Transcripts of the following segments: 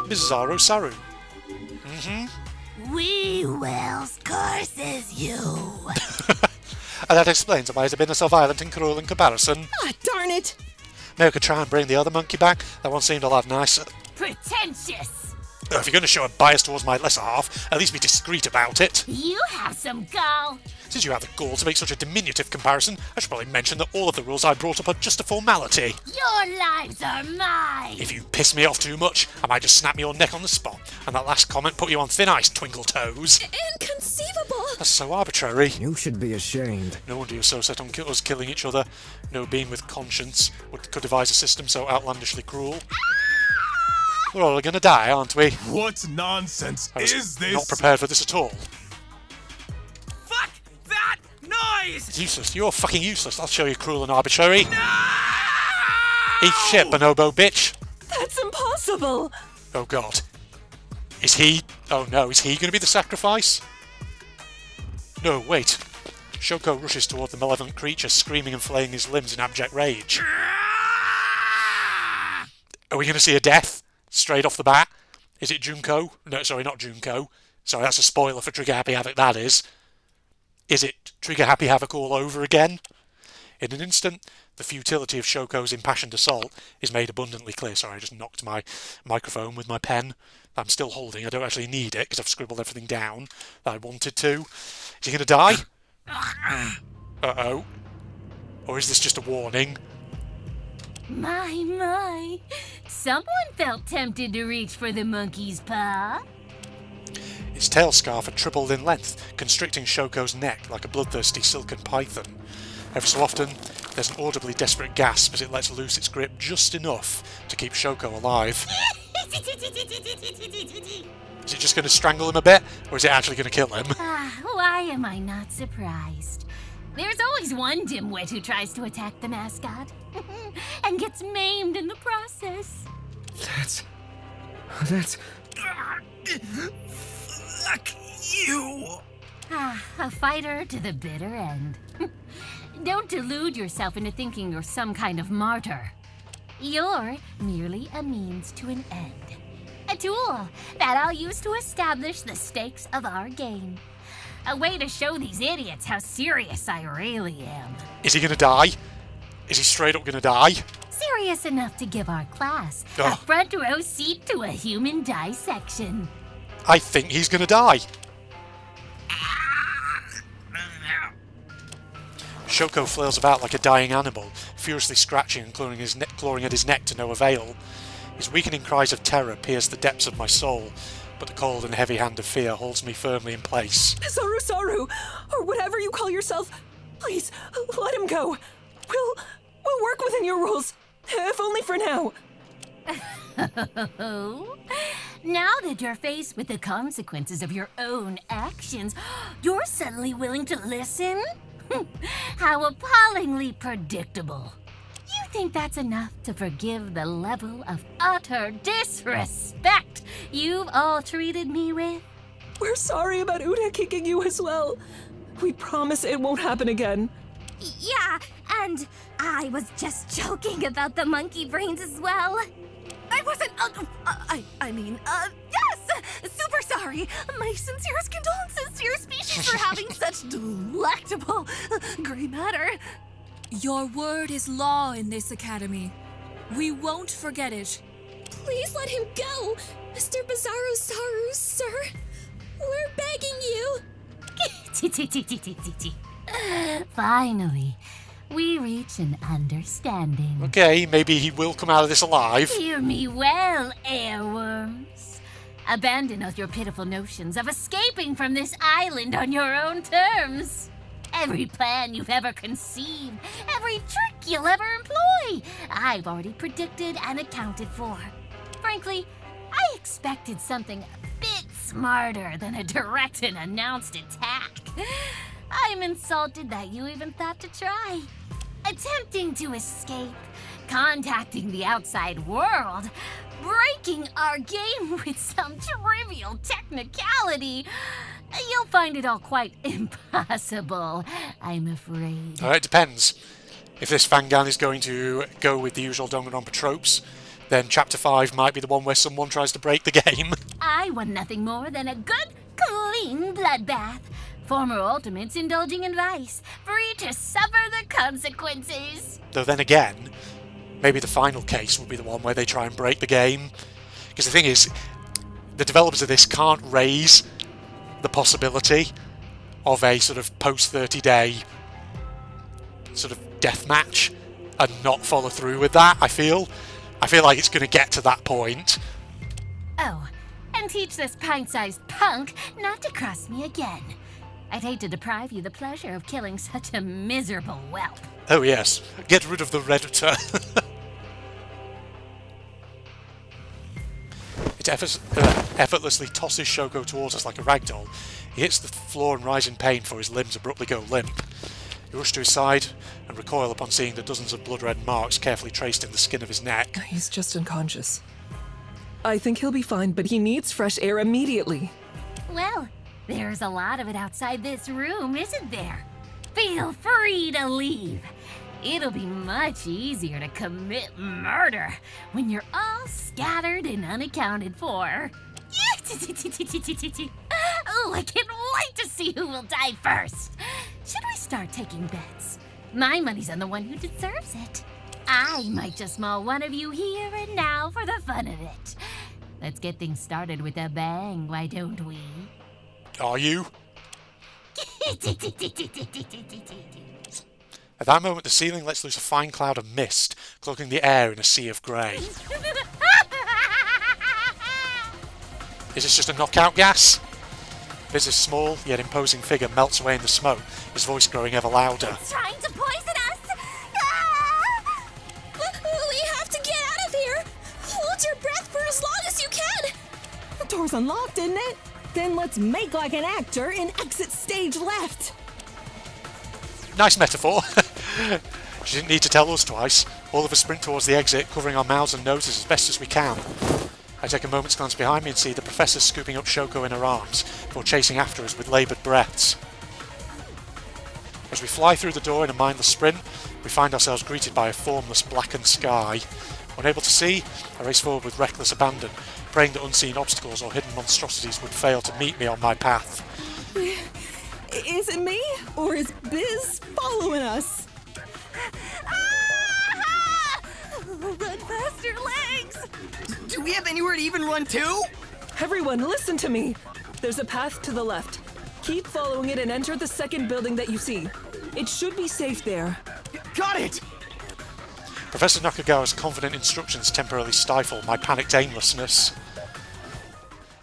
Bizarrosaru. We Wells curses you. And that explains why he's been so violent and cruel in comparison. Ah, darn it! Maybe I could try and bring the other monkey back. That one seemed a lot nicer. Pretentious. If you're going to show a bias towards my lesser half, at least be discreet about it. You have some gall. Since you have the gall to make such a diminutive comparison, I should probably mention that all of the rules I brought up are just a formality. Your lives are mine. If you piss me off too much, I might just snap your neck on the spot. And that last comment put you on thin ice, Twinkle Toes. Inconceivable! That's so arbitrary. You should be ashamed. No wonder you're so set on us killing each other. No being with conscience could devise a system so outlandishly cruel. We're all going to die, aren't we? What nonsense I was is this? not prepared for this at all. Fuck that noise! It's useless. You're fucking useless. I'll show you cruel and arbitrary. No! Eat shit, bonobo bitch. That's impossible! Oh god. Is he... Oh no, is he going to be the sacrifice? No, wait. Shoko rushes toward the malevolent creature, screaming and flaying his limbs in abject rage. Are we going to see a death? Straight off the bat? Is it Junko? No, sorry, not Junko. Sorry, that's a spoiler for Trigger Happy Havoc, that is. Is it Trigger Happy Havoc all over again? In an instant, the futility of Shoko's impassioned assault is made abundantly clear. Sorry, I just knocked my microphone with my pen. I'm still holding. I don't actually need it because I've scribbled everything down that I wanted to. Is he going to die? Uh-oh. Or is this just a warning? My. Someone felt tempted to reach for the monkey's paw. Its tail scarf had tripled in length, constricting Shoko's neck like a bloodthirsty silken python. Every so often, there's an audibly desperate gasp as it lets loose its grip just enough to keep Shoko alive. Is it just going to strangle him a bit, or is it actually going to kill him? Why am I not surprised? There's always one dimwit who tries to attack the mascot and gets maimed in the process. That's... Fuck you! A fighter to the bitter end. Don't delude yourself into thinking you're some kind of martyr. You're merely a means to an end. A tool that I'll use to establish the stakes of our game. A way to show these idiots how serious I really am. Is he going to die? Is he straight up going to die? Serious enough to give our class a Ugh. front row seat to a human dissection. I think he's going to die. Shoko flails about like a dying animal, furiously scratching and clawing at his neck to no avail. His weakening cries of terror pierce the depths of my soul, but the cold and heavy hand of fear holds me firmly in place. Bizarrosaru, or whatever you call yourself, please, let him go. We'll work within your rules, if only for now. Now that you're faced with the consequences of your own actions, you're suddenly willing to listen? How appallingly predictable. You think that's enough to forgive the level of utter disrespect you've all treated me with? We're sorry about Uda kicking you as well. We promise it won't happen again. Yeah, and I was just joking about the monkey brains as well. I wasn't, yes! Super sorry. My sincerest condolences to your species for having such delectable gray matter. Your word is law in this academy. We won't forget it. Please let him go, Mr. Bizarrosaru, sir. We're begging you. Finally, we reach an understanding. Okay, maybe he will come out of this alive. Hear me well, airworms. Abandon all your pitiful notions of escaping from this island on your own terms. Every plan you've ever conceived, every trick you'll ever employ, I've already predicted and accounted for. Frankly, I expected something a bit smarter than a direct and announced attack. I'm insulted that you even thought to try. Attempting to escape, contacting the outside world, breaking our game with some trivial technicality. You'll find it all quite impossible, I'm afraid. It depends. If this Fangan is going to go with the usual Danganronpa tropes, then Chapter 5 might be the one where someone tries to break the game. I want nothing more than a good, clean bloodbath. Former ultimates indulging in vice, free to suffer the consequences. Though then again, maybe the final case will be the one where they try and break the game. Because the thing is, the developers of this can't raise the possibility of a sort of post-30-day sort of death match and not follow through with that, I feel like it's going to get to that point. Oh, and teach this pint-sized punk not to cross me again. I'd hate to deprive you the pleasure of killing such a miserable whelp. Oh yes, get rid of the Redditor. It effortlessly tosses Shoko towards us like a ragdoll. He hits the floor and rises in pain before his limbs abruptly go limp. You rush to his side and recoil upon seeing the dozens of blood-red marks carefully traced in the skin of his neck. He's just unconscious. I think he'll be fine, but he needs fresh air immediately. Well, there's a lot of it outside this room, isn't there? Feel free to leave. It'll be much easier to commit murder when you're all scattered and unaccounted for. Oh, I can't wait to see who will die first. Should we start taking bets? My money's on the one who deserves it. I might just maul one of you here and now for the fun of it. Let's get things started with a bang, why don't we? Are you? At that moment, the ceiling lets loose a fine cloud of mist, cloaking the air in a sea of grey. Is this just a knockout gas? Biz's small, yet imposing figure melts away in the smoke, his voice growing ever louder. Trying to poison us! We have to get out of here! Hold your breath for as long as you can! The door's unlocked, isn't it? Then let's make like an actor and exit stage left. Nice metaphor. She didn't need to tell us twice. All of us sprint towards the exit, covering our mouths and noses as best as we can. I take a moment's glance behind me and see the Professor scooping up Shoko in her arms, before chasing after us with laboured breaths. As we fly through the door in a mindless sprint, we find ourselves greeted by a formless blackened sky. Unable to see, I race forward with reckless abandon, praying that unseen obstacles or hidden monstrosities would fail to meet me on my path. Is it me? Or is Biz following us? Run faster, legs! Do we have anywhere to even run to? Everyone, listen to me. There's a path to the left. Keep following it and enter the second building that you see. It should be safe there. Got it! Professor Nakagawa's confident instructions temporarily stifle my panicked aimlessness.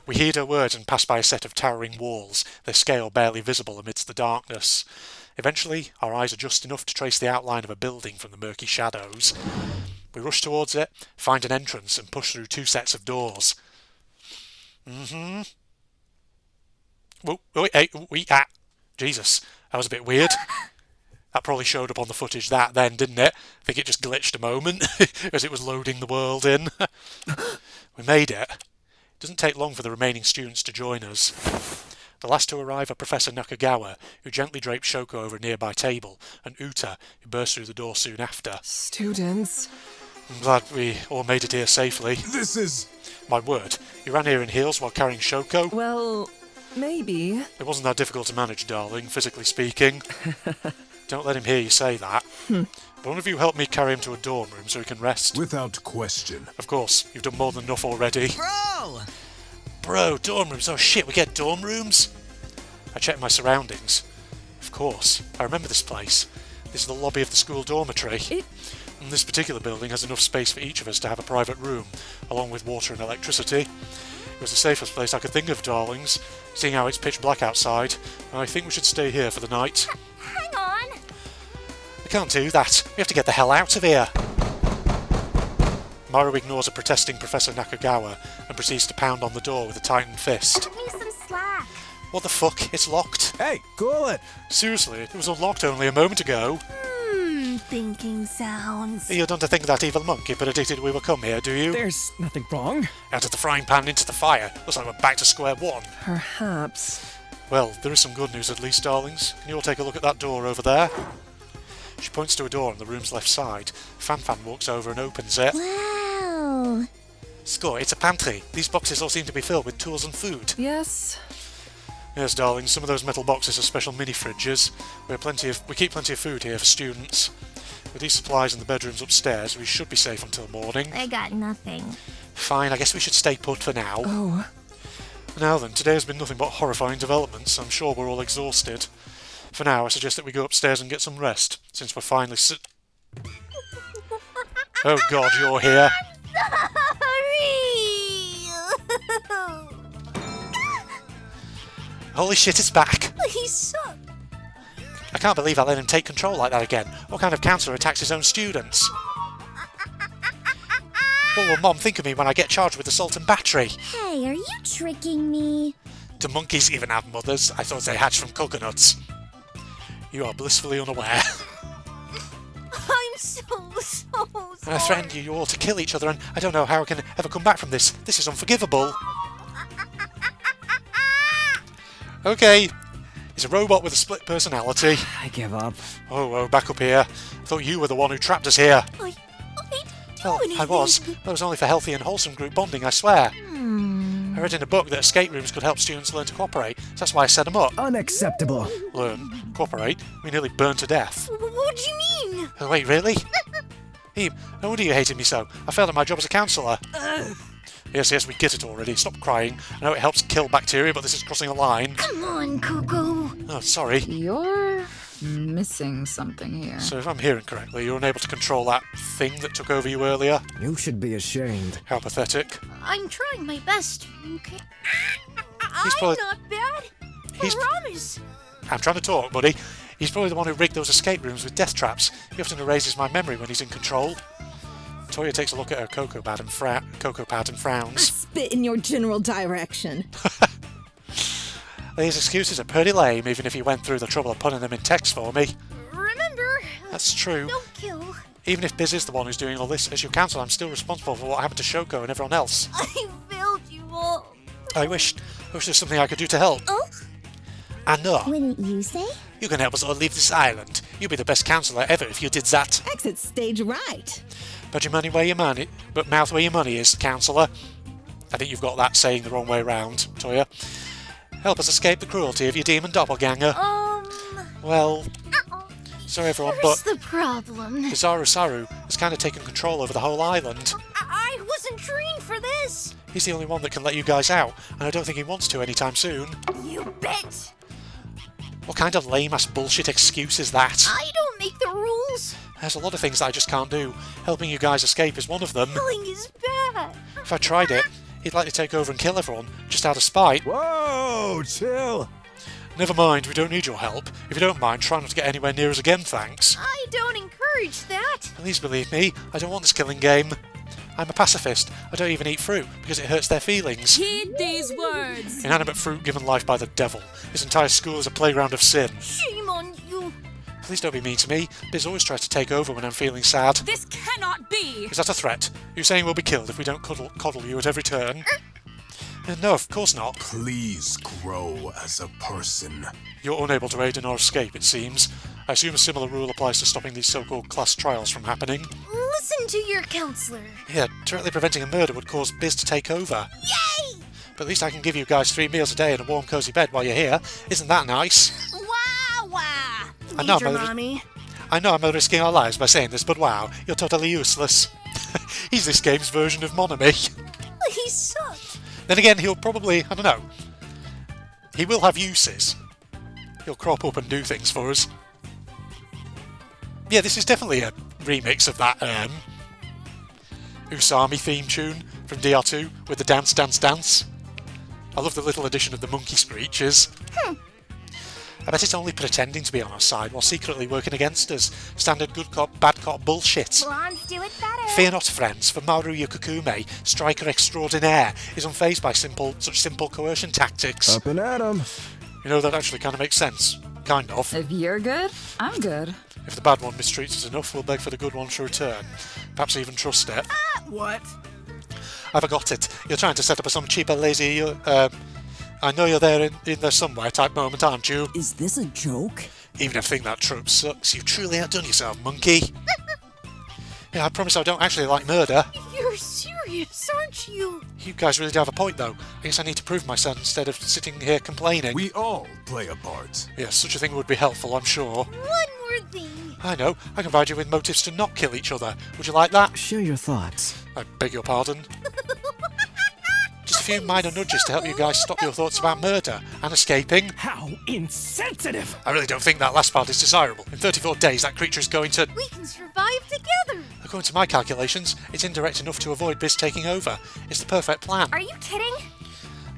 We heed her words and pass by a set of towering walls, their scale barely visible amidst the darkness. Eventually, our eyes are just enough to trace the outline of a building from the murky shadows. We rush towards it, find an entrance, and push through two sets of doors. Jesus, that was a bit weird. That probably showed up on the footage then, didn't it? I think it just glitched a moment as it was loading the world in. We made it. It doesn't take long for the remaining students to join us. The last to arrive are Professor Nakagawa, who gently drapes Shoko over a nearby table, and Uta, who bursts through the door soon after. Students. I'm glad we all made it here safely. This is... My word, you ran here in heels while carrying Shoko? Well, maybe. It wasn't that difficult to manage, darling, physically speaking. Don't let him hear you say that. One of you help me carry him to a dorm room so he can rest? without question. Of course, you've done more than enough already. Bro! Dorm rooms. Oh shit, we get dorm rooms? I checked my surroundings. Of course, I remember this place. This is the lobby of the school dormitory. And this particular building has enough space for each of us to have a private room, along with water and electricity. It was the safest place I could think of, darlings. Seeing how it's pitch black outside, I think we should stay here for the night. Hang on! We can't do that. We have to get the hell out of here. Maru ignores a protesting Professor Nakagawa and proceeds to pound on the door with a tightened fist. Cut me some slack. What the fuck? It's locked. Hey, cool it! Seriously, it was unlocked only a moment ago. Thinking sounds. You don't think that evil monkey predicted we would come here, do you? There's nothing wrong. Out of the frying pan into the fire. Looks like we're back to square one. Perhaps. Well, there is some good news at least, darlings. Can you all take a look at that door over there? She points to a door on the room's left side. Fan walks over and opens it. Wow! Score, it's a pantry. These boxes all seem to be filled with tools and food. Yes. Yes, darling, some of those metal boxes are special mini-fridges. We keep plenty of food here for students. With these supplies in the bedrooms upstairs, we should be safe until morning. I got nothing. Fine, I guess we should stay put for now. Oh. Now then, today has been nothing but horrifying developments. I'm sure we're all exhausted. For now, I suggest that we go upstairs and get some rest, since we're finally Oh god, you're here. Holy shit, it's back! He's suck. I can't believe I let him take control like that again. What kind of counsellor attacks his own students? What will Mom think of me when I get charged with assault and battery? Hey, are you tricking me? Do monkeys even have mothers? I thought they hatched from coconuts. You are blissfully unaware. I'm so sorry. I threatened you all to kill each other, and I don't know how I can ever come back from this. This is unforgivable. Okay. He's a robot with a split personality. I give up. Oh, back up here. I thought you were the one who trapped us here. I didn't do Well, anything. I was. That was only for healthy and wholesome group bonding, I swear. I read in a book that escape rooms could help students learn to cooperate, so that's why I set them up. Unacceptable. Learn? Cooperate? We nearly burned to death. What do you mean? Oh, wait, really? Heem, no wonder you hated me so. I failed at my job as a counsellor. Yes, we get it already. Stop crying. I know it helps kill bacteria, but this is crossing a line. Come on, Coco. Oh, sorry. You're missing something here. So if I'm hearing correctly, you're unable to control that thing that took over you earlier? You should be ashamed. How pathetic. I'm trying my best, okay? He's probably- I'm not bad. He's- I promise. I'm trying to talk, buddy. He's probably the one who rigged those escape rooms with death traps. He often erases my memory when he's in control. Toya takes a look at her cocoa pad and frowns. Spit in your general direction. These excuses are pretty lame, even if you went through the trouble of putting them in text for me. Remember, That's true. don't kill. Even if Biz is the one who's doing all this, as your counsel, I'm still responsible for what happened to Shoko and everyone else. I failed you all. I wish there's something I could do to help. Oh? I know. Wouldn't you say? You can help us all leave this island. You'd be the best counsellor ever if you did that. Exit stage right. Put your money where your money, but mouth where your money is, counsellor. I think you've got that saying the wrong way round, Toya. Help us escape the cruelty of your demon doppelganger. Well, sorry everyone, Here's but the problem. Bizarrosaru has kind of taken control over the whole island. I wasn't trained for this. He's the only one that can let you guys out, and I don't think he wants to anytime soon. You bet. What kind of lame-ass bullshit excuse is that? I don't make the rules. There's a lot of things that I just can't do. Helping you guys escape is one of them. Killing is bad. If I tried it, he'd like to take over and kill everyone, just out of spite. Whoa, chill. Never mind, we don't need your help. If you don't mind, try not to get anywhere near us again, thanks. I don't encourage that. Please believe me, I don't want this killing game. I'm a pacifist. I don't even eat fruit, because it hurts their feelings. Heed these words. Inanimate fruit given life by the devil. This entire school is a playground of sin. Shame on you. Please don't be mean to me. Biz always tries to take over when I'm feeling sad. This cannot be. Is that a threat? You're saying we'll be killed if we don't coddle you at every turn? No, of course not. Please grow as a person. You're unable to aid in our escape, it seems. I assume a similar rule applies to stopping these so-called class trials from happening. Listen to your counselor. Yeah, directly preventing a murder would cause Biz to take over. Yay! But at least I can give you guys 3 meals a day and a warm, cosy bed while you're here. Isn't that nice? Wow, wow. I know, Major Mother. Mommy. I know I'm risking our lives by saying this, but wow, you're totally useless. He's this game's version of Monami. He sucked. Then again, he'll probably, I don't know, he will have uses. He'll crop up and do things for us. Yeah, this is definitely a remix of that Usami theme tune from DR2 with the dance, dance, dance. I love the little addition of the monkey screeches. I bet it's only pretending to be on our side while secretly working against us. Standard good cop, bad cop bullshit. Blondes do it better. Fear not, friends, for Maru Yukakume, striker extraordinaire, is unfazed by such simple coercion tactics. Up and at 'em. You know, that actually kind of makes sense. Kind of. If you're good, I'm good. If the bad one mistreats us enough, we'll beg for the good one to return. Perhaps even trust it. What? I forgot it. You're trying to set up some cheaper, lazy, I know you're there in there somewhere type moment, aren't you? Is this a joke? Even if I think that trope sucks, you truly outdone yourself, monkey. Yeah, I promise I don't actually like murder. You're serious. serious, aren't you? You guys really do have a point, though. I guess I need to prove my son instead of sitting here complaining. We all play a part. Yes, such a thing would be helpful, I'm sure. One more thing. I know. I can provide you with motives to not kill each other. Would you like that? Share your thoughts. I beg your pardon. Just a few minor nudges to help you guys stop your thoughts about murder and escaping. How insensitive! I really don't think that last part is desirable. In 34 days, that creature is going to... We can survive together. According to my calculations, it's indirect enough to avoid Biz taking over. It's the perfect plan. Are you kidding?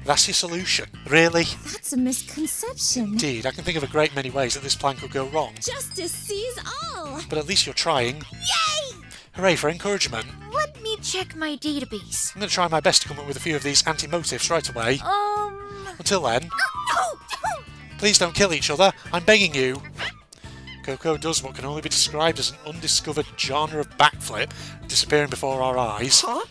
That's your solution. Really? That's a misconception. Indeed, I can think of a great many ways that this plan could go wrong. Justice sees all. But at least you're trying. Yay! Hooray for encouragement. Let me check my database. I'm going to try my best to come up with a few of these anti-motives right away. Until then, please don't kill each other. I'm begging you. Coco does what can only be described as an undiscovered genre of backflip, disappearing before our eyes. Huh?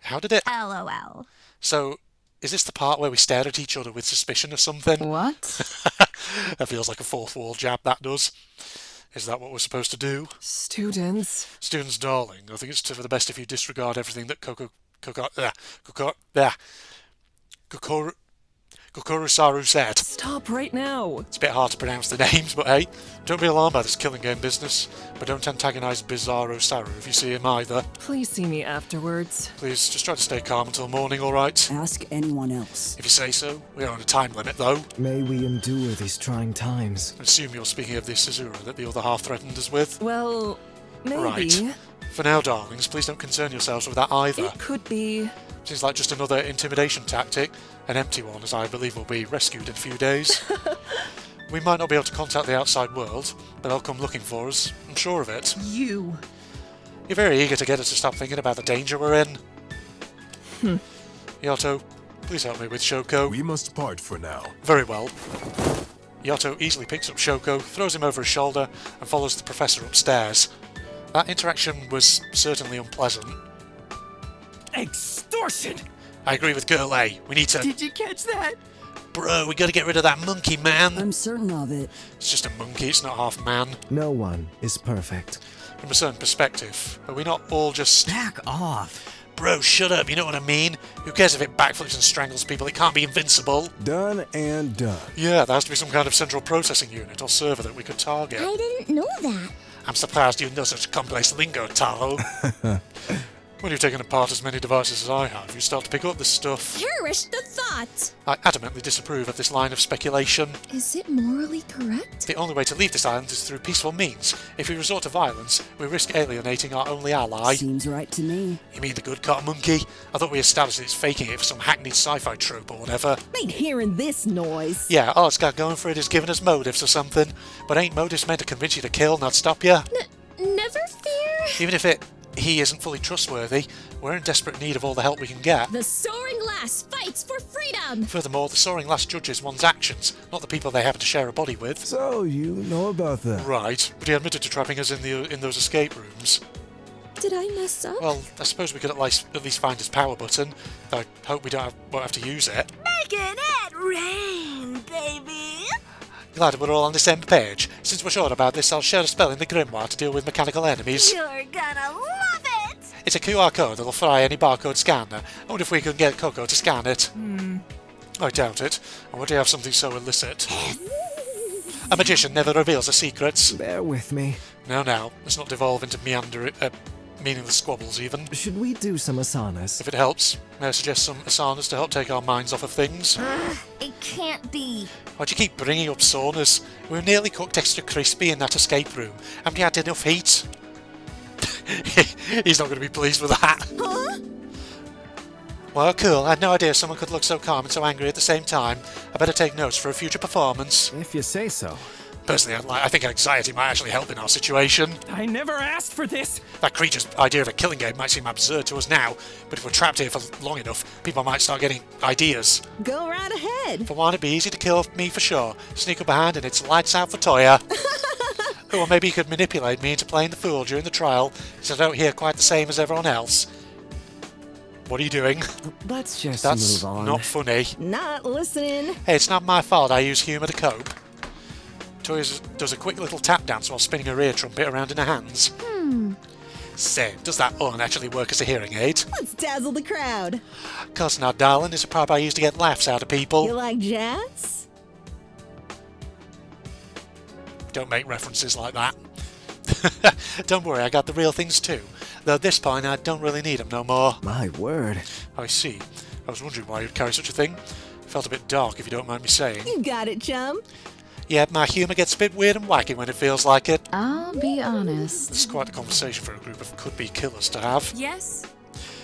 How did it? LOL. So, is this the part where we stare at each other with suspicion or something? What? That feels like a fourth wall jab, that does. Is that what we're supposed to do? Students. Students, darling, I think it's for the best if you disregard everything that Bizarrosaru said. Stop right now. It's a bit hard to pronounce the names, but hey, don't be alarmed by this killing game business. But don't antagonise Bizarrosaru if you see him either. Please see me afterwards. Please, just try to stay calm until morning, alright? Ask anyone else. If you say so. We are on a time limit, though. May we endure these trying times. I assume you're speaking of the Sazura that the other half threatened us with. Well, maybe. Right. For now, darlings, please don't concern yourselves with that either. It could be. Seems like just another intimidation tactic, an empty one, as I believe will be rescued in a few days. We might not be able to contact the outside world, but they'll come looking for us. I'm sure of it. You. You're very eager to get us to stop thinking about the danger we're in. Yato, please help me with Shoko. We must part for now. Very well. Yato easily picks up Shoko, throws him over his shoulder, and follows the professor upstairs. That interaction was certainly unpleasant. Extortion! I agree with Girl A. We need to... Did you catch that? Bro, we gotta get rid of that monkey, man. I'm certain of it. It's just a monkey, it's not half man. No one is perfect. From a certain perspective, are we not all just... Back off! Bro, shut up, you know what I mean? Who cares if it backflips and strangles people? It can't be invincible. Done and done. Yeah, there has to be some kind of central processing unit or server that we could target. I didn't know that. I'm surprised you know such complex lingo, Taro. When you've taken apart as many devices as I have, you start to pick up this stuff. Perish the thought. I adamantly disapprove of this line of speculation. Is it morally correct? The only way to leave this island is through peaceful means. If we resort to violence, we risk alienating our only ally. Seems right to me. You mean the good cop monkey? I thought we established that it's faking it for some hackneyed sci-fi trope or whatever. Ain't hearing this noise. Yeah, all it's got going for it is giving us motives or something. But ain't motives meant to convince you to kill, not stop you? Never fear. Even if he isn't fully trustworthy, we're in desperate need of all the help we can get. The soaring lass fights for freedom. Furthermore, the soaring lass judges one's actions, not the people they happen to share a body with. So, you know about that? Right, but he admitted to trapping us in those escape rooms. Did I mess up? Well, I suppose we could at least find his power button. I hope we won't have to use it. Making it rain, baby. Glad we're all on the same page. Since we're sure about this, I'll share a spell in the grimoire to deal with mechanical enemies. You're gonna love it. It's a QR code that'll fry any barcode scanner. I wonder if we can get Coco to scan it. I doubt it. I wonder have something so illicit. A magician never reveals her secrets. Bear with me. Now, let's not devolve into meaningless squabbles even. Should we do some asanas? If it helps, may I suggest some asanas to help take our minds off of things? It can't be. Why'd you keep bringing up saunas? We were nearly cooked extra crispy in that escape room. Haven't you had enough heat? He's not going to be pleased with that. Huh? Well, cool. I had no idea someone could look so calm and so angry at the same time. I better take notes for a future performance. If you say so. Personally, I think anxiety might actually help in our situation. I never asked for this. That creature's idea of a killing game might seem absurd to us now, but if we're trapped here for long enough, people might start getting ideas. Go right ahead. For one, it'd be easy to kill me for sure. Sneak up behind and it's lights out for Toya. Or maybe you could manipulate me into playing the fool during the trial, so I don't hear quite the same as everyone else. What are you doing? Let's just That's move on. not funny. Not listening. Hey, it's not my fault I use humour to cope. Toya does a quick little tap dance while spinning her ear trumpet around in her hands. Say, does that horn actually work as a hearing aid? Let's dazzle the crowd. Of course not, darling. It's a prop I use to get laughs out of people. You like jazz? Don't make references like that. Don't worry, I got the real things too. Though at this point, I don't really need them no more. My word. I see. I was wondering why you'd carry such a thing. Felt a bit dark, if you don't mind me saying. You got it, chum. Yeah, my humour gets a bit weird and wacky when it feels like it. I'll be honest. This is quite a conversation for a group of could-be killers to have. Yes?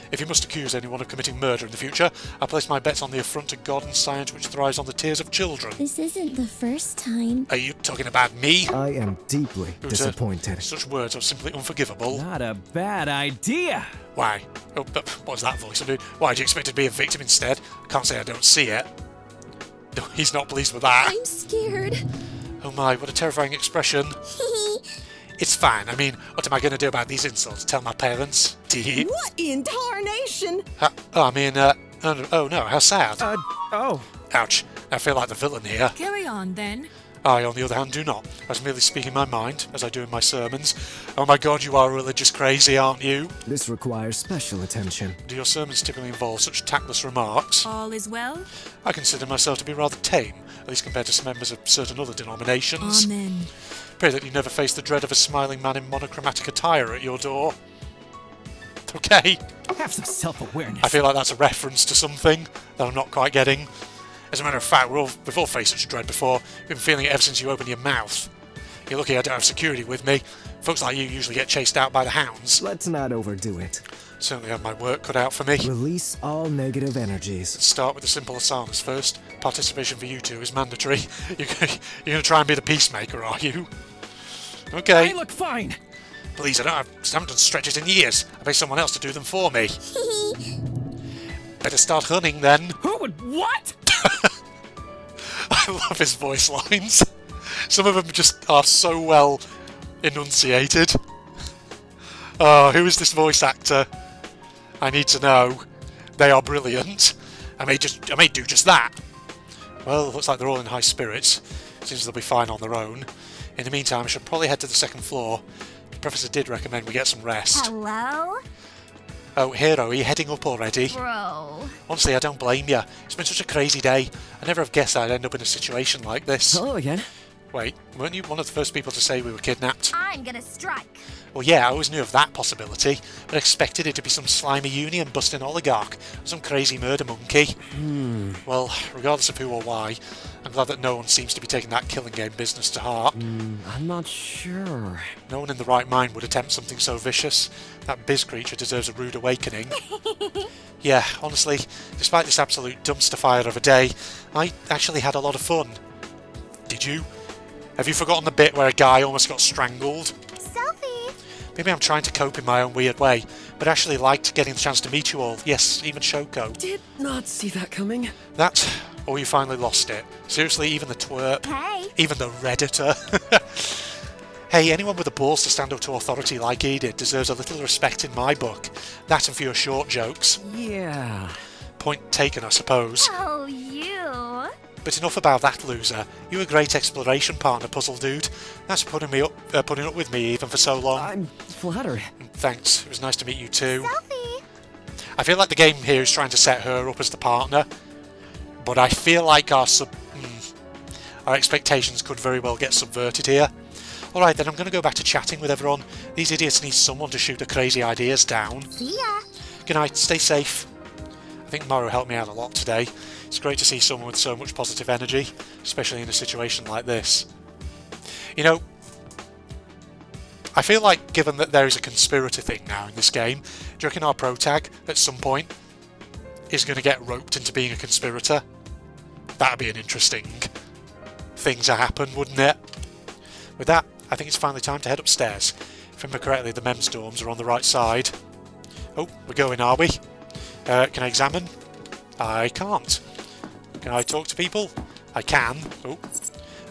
If you must accuse anyone of committing murder in the future, I place my bets on the affront to God and science which thrives on the tears of children. This isn't the first time. Are you talking about me? I am deeply disappointed. Such words are simply unforgivable. Not a bad idea. Why? Oh, what was that voice? Why, do you expect to be a victim instead? I can't say I don't see it. No, he's not pleased with that. I'm scared. Oh my, what a terrifying expression. It's fine. I mean, what am I going to do about these insults? Tell my parents? What in tarnation? Oh no, how sad. Oh. Ouch. I feel like the villain here. Carry on then. I, on the other hand, do not. I was merely speaking my mind, as I do in my sermons. Oh my god, you are religious crazy, aren't you? This requires special attention. Do your sermons typically involve such tactless remarks? All is well? I consider myself to be rather tame, at least compared to some members of certain other denominations. Amen. Pray that you never face the dread of a smiling man in monochromatic attire at your door. Okay. Have some self-awareness. I feel like that's a reference to something that I'm not quite getting. As a matter of fact, we've all faced such dread before. We've been feeling it ever since you opened your mouth. You're lucky I don't have security with me. Folks like you usually get chased out by the hounds. Let's not overdo it. Certainly have my work cut out for me. Release all negative energies. Let's start with the simple asanas first. Participation for you two is mandatory. You're going to try and be the peacemaker, are you? Okay. I look fine. Please, I haven't done stretches in years. I pay someone else to do them for me. Better start hunting then. Who would what? I love his voice lines. Some of them just are so well enunciated. Oh, who is this voice actor? I need to know. They are brilliant. I may do just that. Well, looks like they're all in high spirits. Seems they'll be fine on their own. In the meantime, I should probably head to the second floor. The professor did recommend we get some rest. Hello? Oh, Hero, are you heading up already? Bro. Honestly, I don't blame you. It's been such a crazy day. I never have guessed I'd end up in a situation like this. Hello again. Wait, weren't you one of the first people to say we were kidnapped? I'm gonna strike. Well, yeah, I always knew of that possibility, but I expected it to be some slimy union busting oligarch, some crazy murder monkey. Well, regardless of who or why, I'm glad that no one seems to be taking that killing game business to heart. I'm not sure. No one in the right mind would attempt something so vicious. That Biz creature deserves a rude awakening. Yeah, honestly, despite this absolute dumpster fire of a day, I actually had a lot of fun. Did you? Have you forgotten the bit where a guy almost got strangled? Selfie. Maybe I'm trying to cope in my own weird way, but actually liked getting the chance to meet you all. Yes, even Shoko. Did not see that coming. That, or you finally lost it. Seriously, even the twerp. Hey. Even the Redditor. Hey, anyone with the balls to stand up to authority like he did deserves a little respect in my book. That and for your short jokes. Yeah. Point taken, I suppose. Oh, you. But enough about that, loser. You were a great exploration partner, puzzle dude. That's putting up with me even for so long. I'm flattered. Thanks. It was nice to meet you too. Selfie. I feel like the game here is trying to set her up as the partner, but I feel like our expectations could very well get subverted here. Alright then, I'm going to go back to chatting with everyone. These idiots need someone to shoot their crazy ideas down. See ya. Good night, stay safe. I think Maru helped me out a lot today. It's great to see someone with so much positive energy, especially in a situation like this. You know, I feel like given that there is a conspirator thing now in this game, do you reckon our protag, at some point, is going to get roped into being a conspirator? That'd be an interesting thing to happen, wouldn't it? With that, I think it's finally time to head upstairs. If I remember correctly, the MEMS dorms are on the right side. Oh, we're going, are we? Can I examine? I can't. Can I talk to people? I can.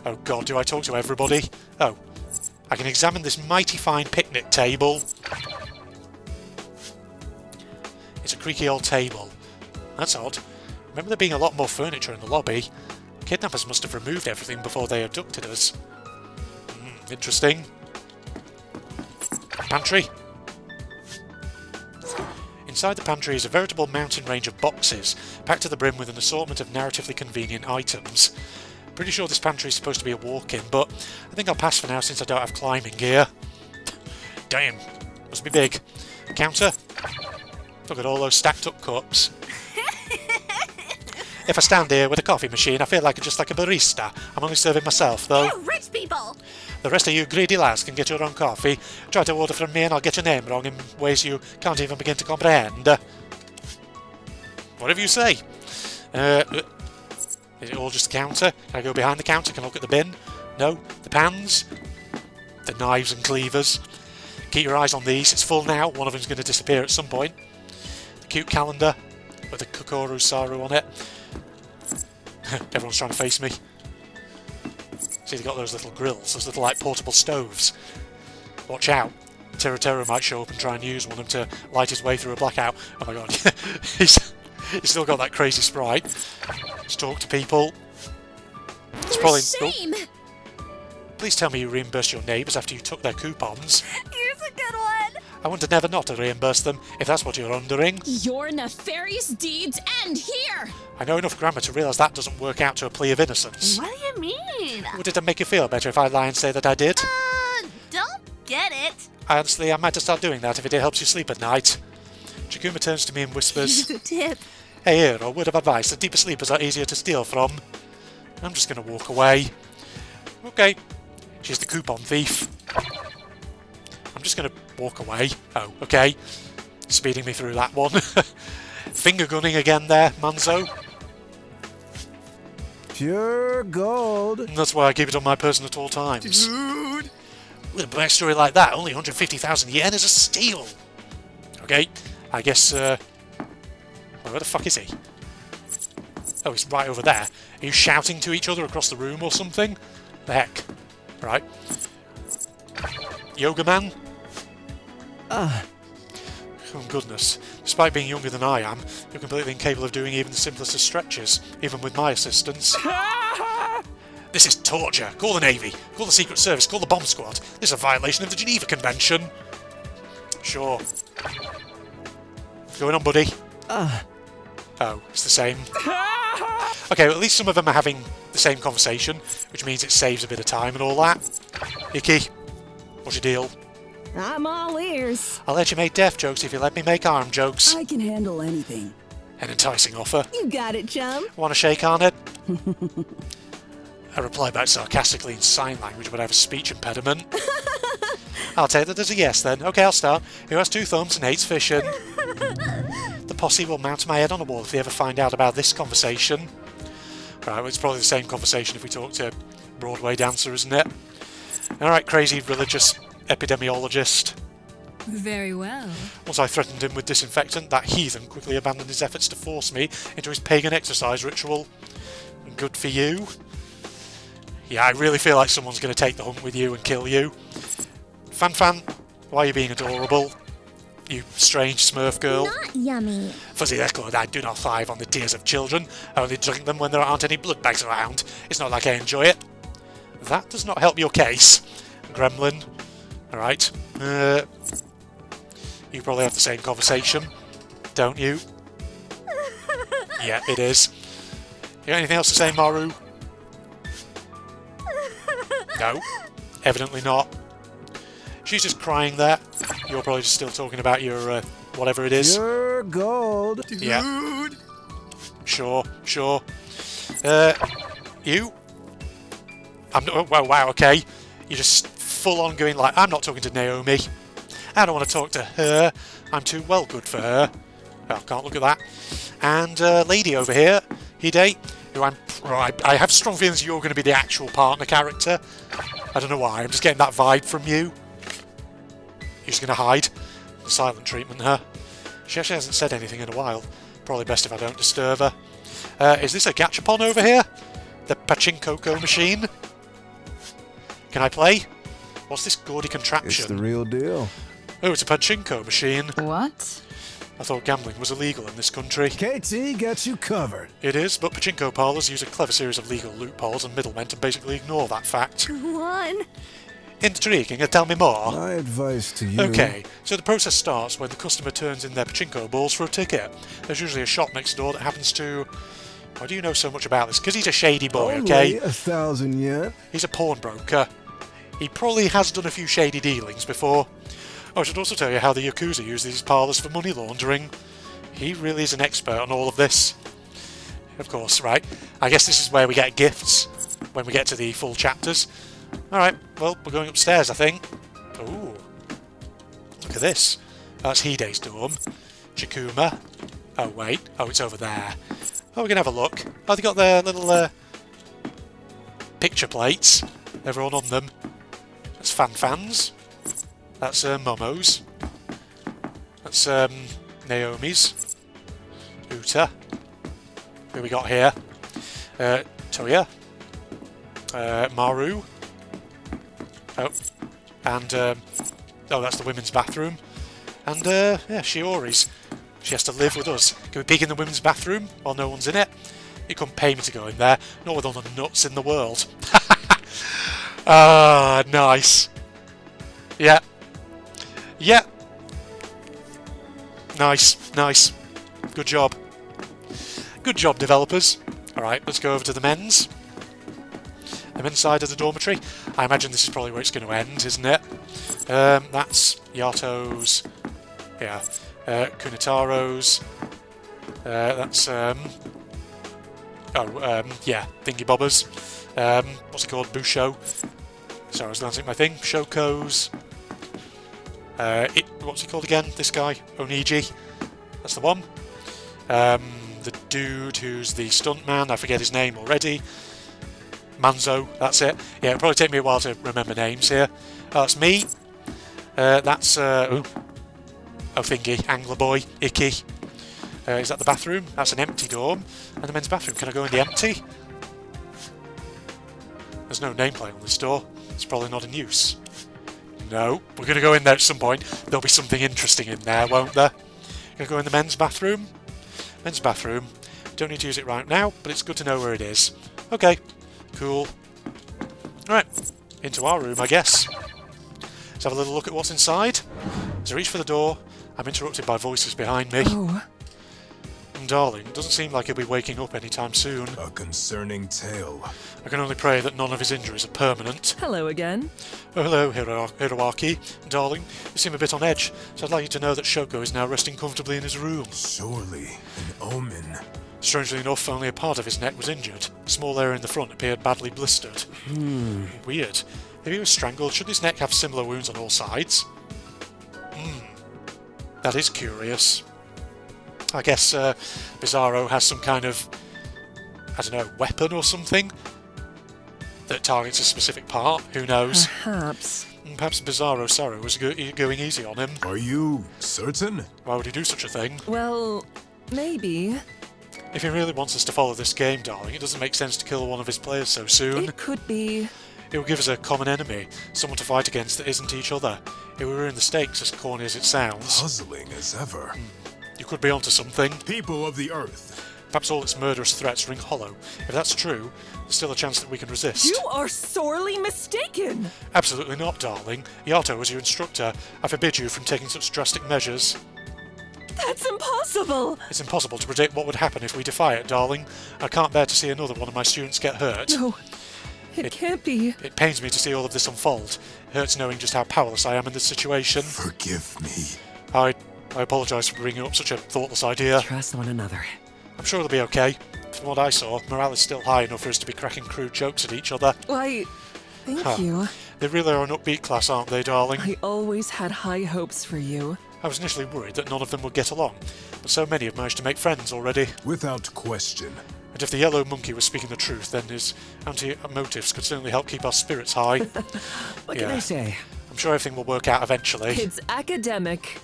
Oh god, do I talk to everybody? Oh, I can examine this mighty fine picnic table. It's a creaky old table. That's odd. Remember there being a lot more furniture in the lobby. Kidnappers must have removed everything before they abducted us. Interesting. Pantry. Inside the pantry is a veritable mountain range of boxes, packed to the brim with an assortment of narratively convenient items. Pretty sure this pantry is supposed to be a walk-in, but I think I'll pass for now since I don't have climbing gear. Damn, must be big. Counter? Look at all those stacked up cups. If I stand here with a coffee machine, I feel just like a barista. I'm only serving myself, though. You rich people! The rest of you greedy lads can get your own coffee. Try to order from me and I'll get your name wrong in ways you can't even begin to comprehend. Whatever you say. Is it all just the counter? Can I go behind the counter? Can I look at the bin? No? The pans? The knives and cleavers? Keep your eyes on these. It's full now. One of them's going to disappear at some point. The cute calendar with the Bizarrosaru on it. Everyone's trying to face me. See, they've got those little grills, those little portable stoves. Watch out. Terra might show up and try and use one of them to light his way through a blackout. Oh my god. He's still got that crazy sprite. Let's talk to people. It's probably... Shame! Please tell me you reimbursed your neighbours after you took their coupons. Here's a good one! I wanted never not to reimburse them, if that's what you're wondering. Your nefarious deeds end here! I know enough grammar to realise that doesn't work out to a plea of innocence. What do you mean? Would it make you feel better if I lie and say that I did? Don't get it. Honestly, I might just start doing that if it helps you sleep at night. Chikuma turns to me and whispers, Here's a tip. Hey here, a word of advice, the deeper sleepers are easier to steal from. I'm just going to walk away. Okay, she's the coupon thief. I'm just going to walk away. Oh, okay. Speeding me through that one. Finger gunning again there, Manzo. Pure gold. And that's why I keep it on my person at all times. Dude. With a backstory like that, only 150,000 yen is a steal. Okay, I guess, where the fuck is he? Oh, he's right over there. Are you shouting to each other across the room or something? The heck? Right. Yoga man? Oh goodness. Despite being younger than I am, you're completely incapable of doing even the simplest of stretches, even with my assistance. This is torture. Call the Navy. Call the Secret Service. Call the bomb squad. This is a violation of the Geneva Convention. Sure. What's going on, buddy? Oh, it's the same. Okay, well, at least some of them are having the same conversation, which means it saves a bit of time and all that. Icky, what's your deal? I'm all ears. I'll let you make deaf jokes if you let me make arm jokes. I can handle anything. An enticing offer. You got it, chum. Want to shake on it? I reply back sarcastically in sign language, but I have a speech impediment. I'll take that as a yes then. Okay, I'll start. Who has 2 thumbs and hates fishing? The posse will mount my head on a wall if they ever find out about this conversation. Right, well, it's probably the same conversation if we talk to Broadway dancer, isn't it? Alright, crazy religious epidemiologist. Very well. Once I threatened him with disinfectant, that heathen quickly abandoned his efforts to force me into his pagan exercise ritual. Good for you. Yeah, I really feel like someone's going to take the hunt with you and kill you. Fan, why are you being adorable? You strange smurf girl. Not yummy. Fuzzy Echo, I do not thrive on the tears of children. I only drink them when there aren't any blood bags around. It's not like I enjoy it. That does not help your case. Gremlin. Alright. You probably have the same conversation, don't you? Yeah, it is. You got anything else to say, Maru? No. Evidently not. She's just crying there. You're probably just still talking about your, whatever it is. Pure gold. Yeah. Sure. You? Wow, okay. You're just full on going like, I'm not talking to Naomi. I don't want to talk to her. I'm too well good for her. Well, can't look at that. And lady over here, Hide, who I have strong feelings you're going to be the actual partner character. I don't know why, I'm just getting that vibe from you. You're just going to hide. The silent treatment, huh? She actually hasn't said anything in a while. Probably best if I don't disturb her. Is this a gachapon over here? The pachinko machine? Can I play? What's this gaudy contraption? It's the real deal. Oh, it's a pachinko machine. What? I thought gambling was illegal in this country. KT got you covered. It is, but pachinko parlours use a clever series of legal loopholes and middlemen to basically ignore that fact. Go on. Intriguing, and tell me more. My advice to you. Okay, so the process starts when the customer turns in their pachinko balls for a ticket. There's usually a shop next door that happens to... Why do you know so much about this? Because he's a shady boy, Only okay? 1,000 yen. He's a pawnbroker. He probably has done a few shady dealings before. Oh, I should also tell you how the Yakuza use these parlours for money laundering. He really is an expert on all of this. Of course, right. I guess this is where we get gifts, when we get to the full chapters. Alright, well, we're going upstairs, I think. Ooh. Look at this. That's Hide's dorm. Chikuma. Oh, wait. Oh, it's over there. Oh, we can have a look. Oh, they got their little picture plates. Everyone on them. That's Fans. That's Momo's. That's Naomi's. Uta. Who we got here? Toya. Maru. Oh. And, oh, that's the women's bathroom. And, yeah, Shiori's. She has to live with us. Can we peek in the women's bathroom while no one's in it? You couldn't pay me to go in there. Not with all the nuts in the world. Ah, nice. Yeah. Yeah. Nice. Good job. Good job, developers. Alright, let's go over to the men's. The men's side of the dormitory. I imagine this is probably where it's going to end, isn't it? That's Yato's. Yeah. Kunitaro's. That's yeah, Thingy Bobbers. What's it called? Busho. Sorry, I was glancing at my thing. Shoko's. What's he called again? This guy? Oniji. That's the one. The dude who's the stuntman. I forget his name already. Manzo. That's it. Yeah, it'll probably take me a while to remember names here. Oh, that's me. That's thingy. Angler boy. Icky. Is that the bathroom? That's an empty dorm. And the men's bathroom. Can I go in the empty? There's no nameplate on this door. It's probably not in use. No. We're going to go in there at some point. There'll be something interesting in there, won't there? Going to go in the men's bathroom. Men's bathroom. Don't need to use it right now, but it's good to know where it is. Okay. Cool. Alright. Into our room, I guess. Let's have a little look at what's inside. As I reach for the door, I'm interrupted by voices behind me. Oh. Darling, doesn't seem like he'll be waking up anytime soon. A concerning tale. I can only pray that none of his injuries are permanent. Hello again. Oh, hello, Hiroaki. Darling, you seem a bit on edge, so I'd like you to know that Shoko is now resting comfortably in his room. Surely an omen. Strangely enough, only a part of his neck was injured. A small area in the front appeared badly blistered. Weird. If he was strangled, should his neck have similar wounds on all sides? That is curious. I guess Bizarro has some kind of, I don't know, weapon or something that targets a specific part. Who knows? Perhaps. Perhaps Bizarrosaru was going easy on him. Are you certain? Why would he do such a thing? Well, maybe. If he really wants us to follow this game, darling, it doesn't make sense to kill one of his players so soon. It could be. It will give us a common enemy, someone to fight against that isn't each other. It will ruin the stakes, as corny as it sounds. Puzzling as ever. You could be onto something. People of the Earth. Perhaps all its murderous threats ring hollow. If that's true, there's still a chance that we can resist. You are sorely mistaken! Absolutely not, darling. Yato was your instructor. I forbid you from taking such drastic measures. That's impossible! It's impossible to predict what would happen if we defy it, darling. I can't bear to see another one of my students get hurt. No, it can't be. It pains me to see all of this unfold. It hurts knowing just how powerless I am in this situation. Forgive me. I apologise for bringing up such a thoughtless idea. Trust one another. I'm sure it'll be okay. From what I saw, morale is still high enough for us to be cracking crude jokes at each other. Why, thank you. They really are an upbeat class, aren't they, darling? I always had high hopes for you. I was initially worried that none of them would get along, but so many have managed to make friends already. Without question. And if the yellow monkey was speaking the truth, then his anti-motives could certainly help keep our spirits high. What can I say? I'm sure everything will work out eventually. It's academic.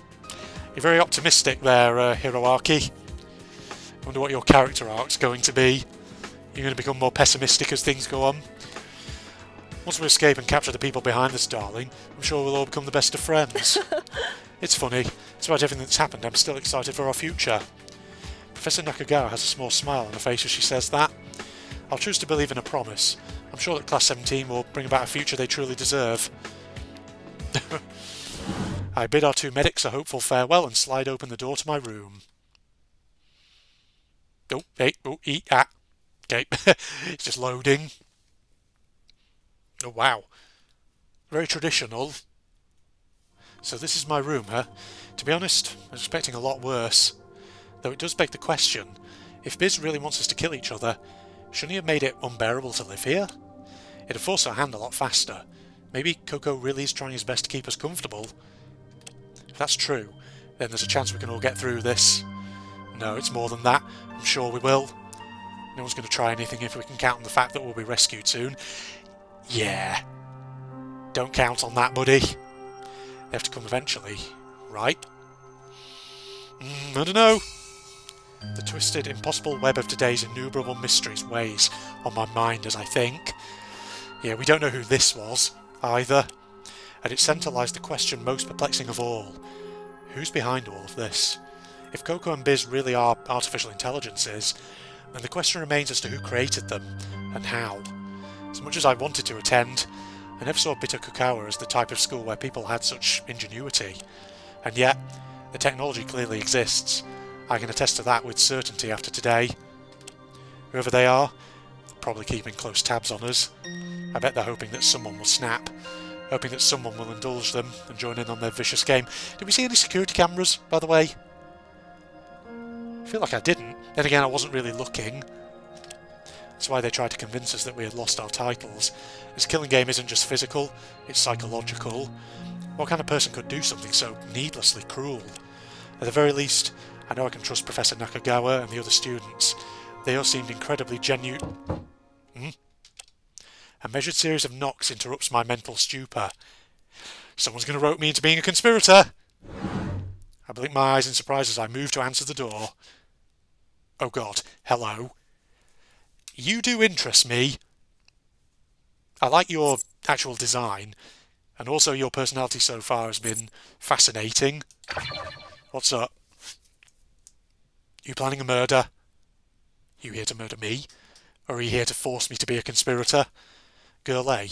You're very optimistic there, Hiroaki. I wonder what your character arc's going to be. You're going to become more pessimistic as things go on. Once we escape and capture the people behind this, darling, I'm sure we'll all become the best of friends. It's funny. Despite everything that's happened, I'm still excited for our future. Professor Nakagawa has a small smile on her face as she says that. I'll choose to believe in a promise. I'm sure that Class 17 will bring about a future they truly deserve. I bid our 2 medics a hopeful farewell and slide open the door to my room. Oh, hey, oh, eat, ah. Okay, it's just loading. Oh, wow. Very traditional. So this is my room, huh? To be honest, I was expecting a lot worse. Though it does beg the question, if Biz really wants us to kill each other, shouldn't he have made it unbearable to live here? It'd have forced our hand a lot faster. Maybe Coco really is trying his best to keep us comfortable. If that's true, then there's a chance we can all get through this. No, it's more than that. I'm sure we will. No one's going to try anything if we can count on the fact that we'll be rescued soon. Yeah. Don't count on that, buddy. They have to come eventually, right? I don't know. The twisted, impossible web of today's innumerable mysteries weighs on my mind as I think. Yeah, we don't know who this was, either. At its centre lies the question most perplexing of all. Who's behind all of this? If Coco and Biz really are artificial intelligences, then the question remains as to who created them, and how. As much as I wanted to attend, I never saw Bitokukawa as the type of school where people had such ingenuity. And yet, the technology clearly exists. I can attest to that with certainty after today. Whoever they are, they're probably keeping close tabs on us. I bet they're hoping that someone will snap. Hoping that someone will indulge them and join in on their vicious game. Did we see any security cameras, by the way? I feel like I didn't. Then again, I wasn't really looking. That's why they tried to convince us that we had lost our titles. This killing game isn't just physical, it's psychological. What kind of person could do something so needlessly cruel? At the very least, I know I can trust Professor Nakagawa and the other students. They all seemed incredibly genuine. A measured series of knocks interrupts my mental stupor. Someone's going to rope me into being a conspirator! I blink my eyes in surprise as I move to answer the door. Oh god, hello. You do interest me. I like your actual design, and also your personality so far has been fascinating. What's up? You planning a murder? You here to murder me? Or are you here to force me to be a conspirator? Girl A.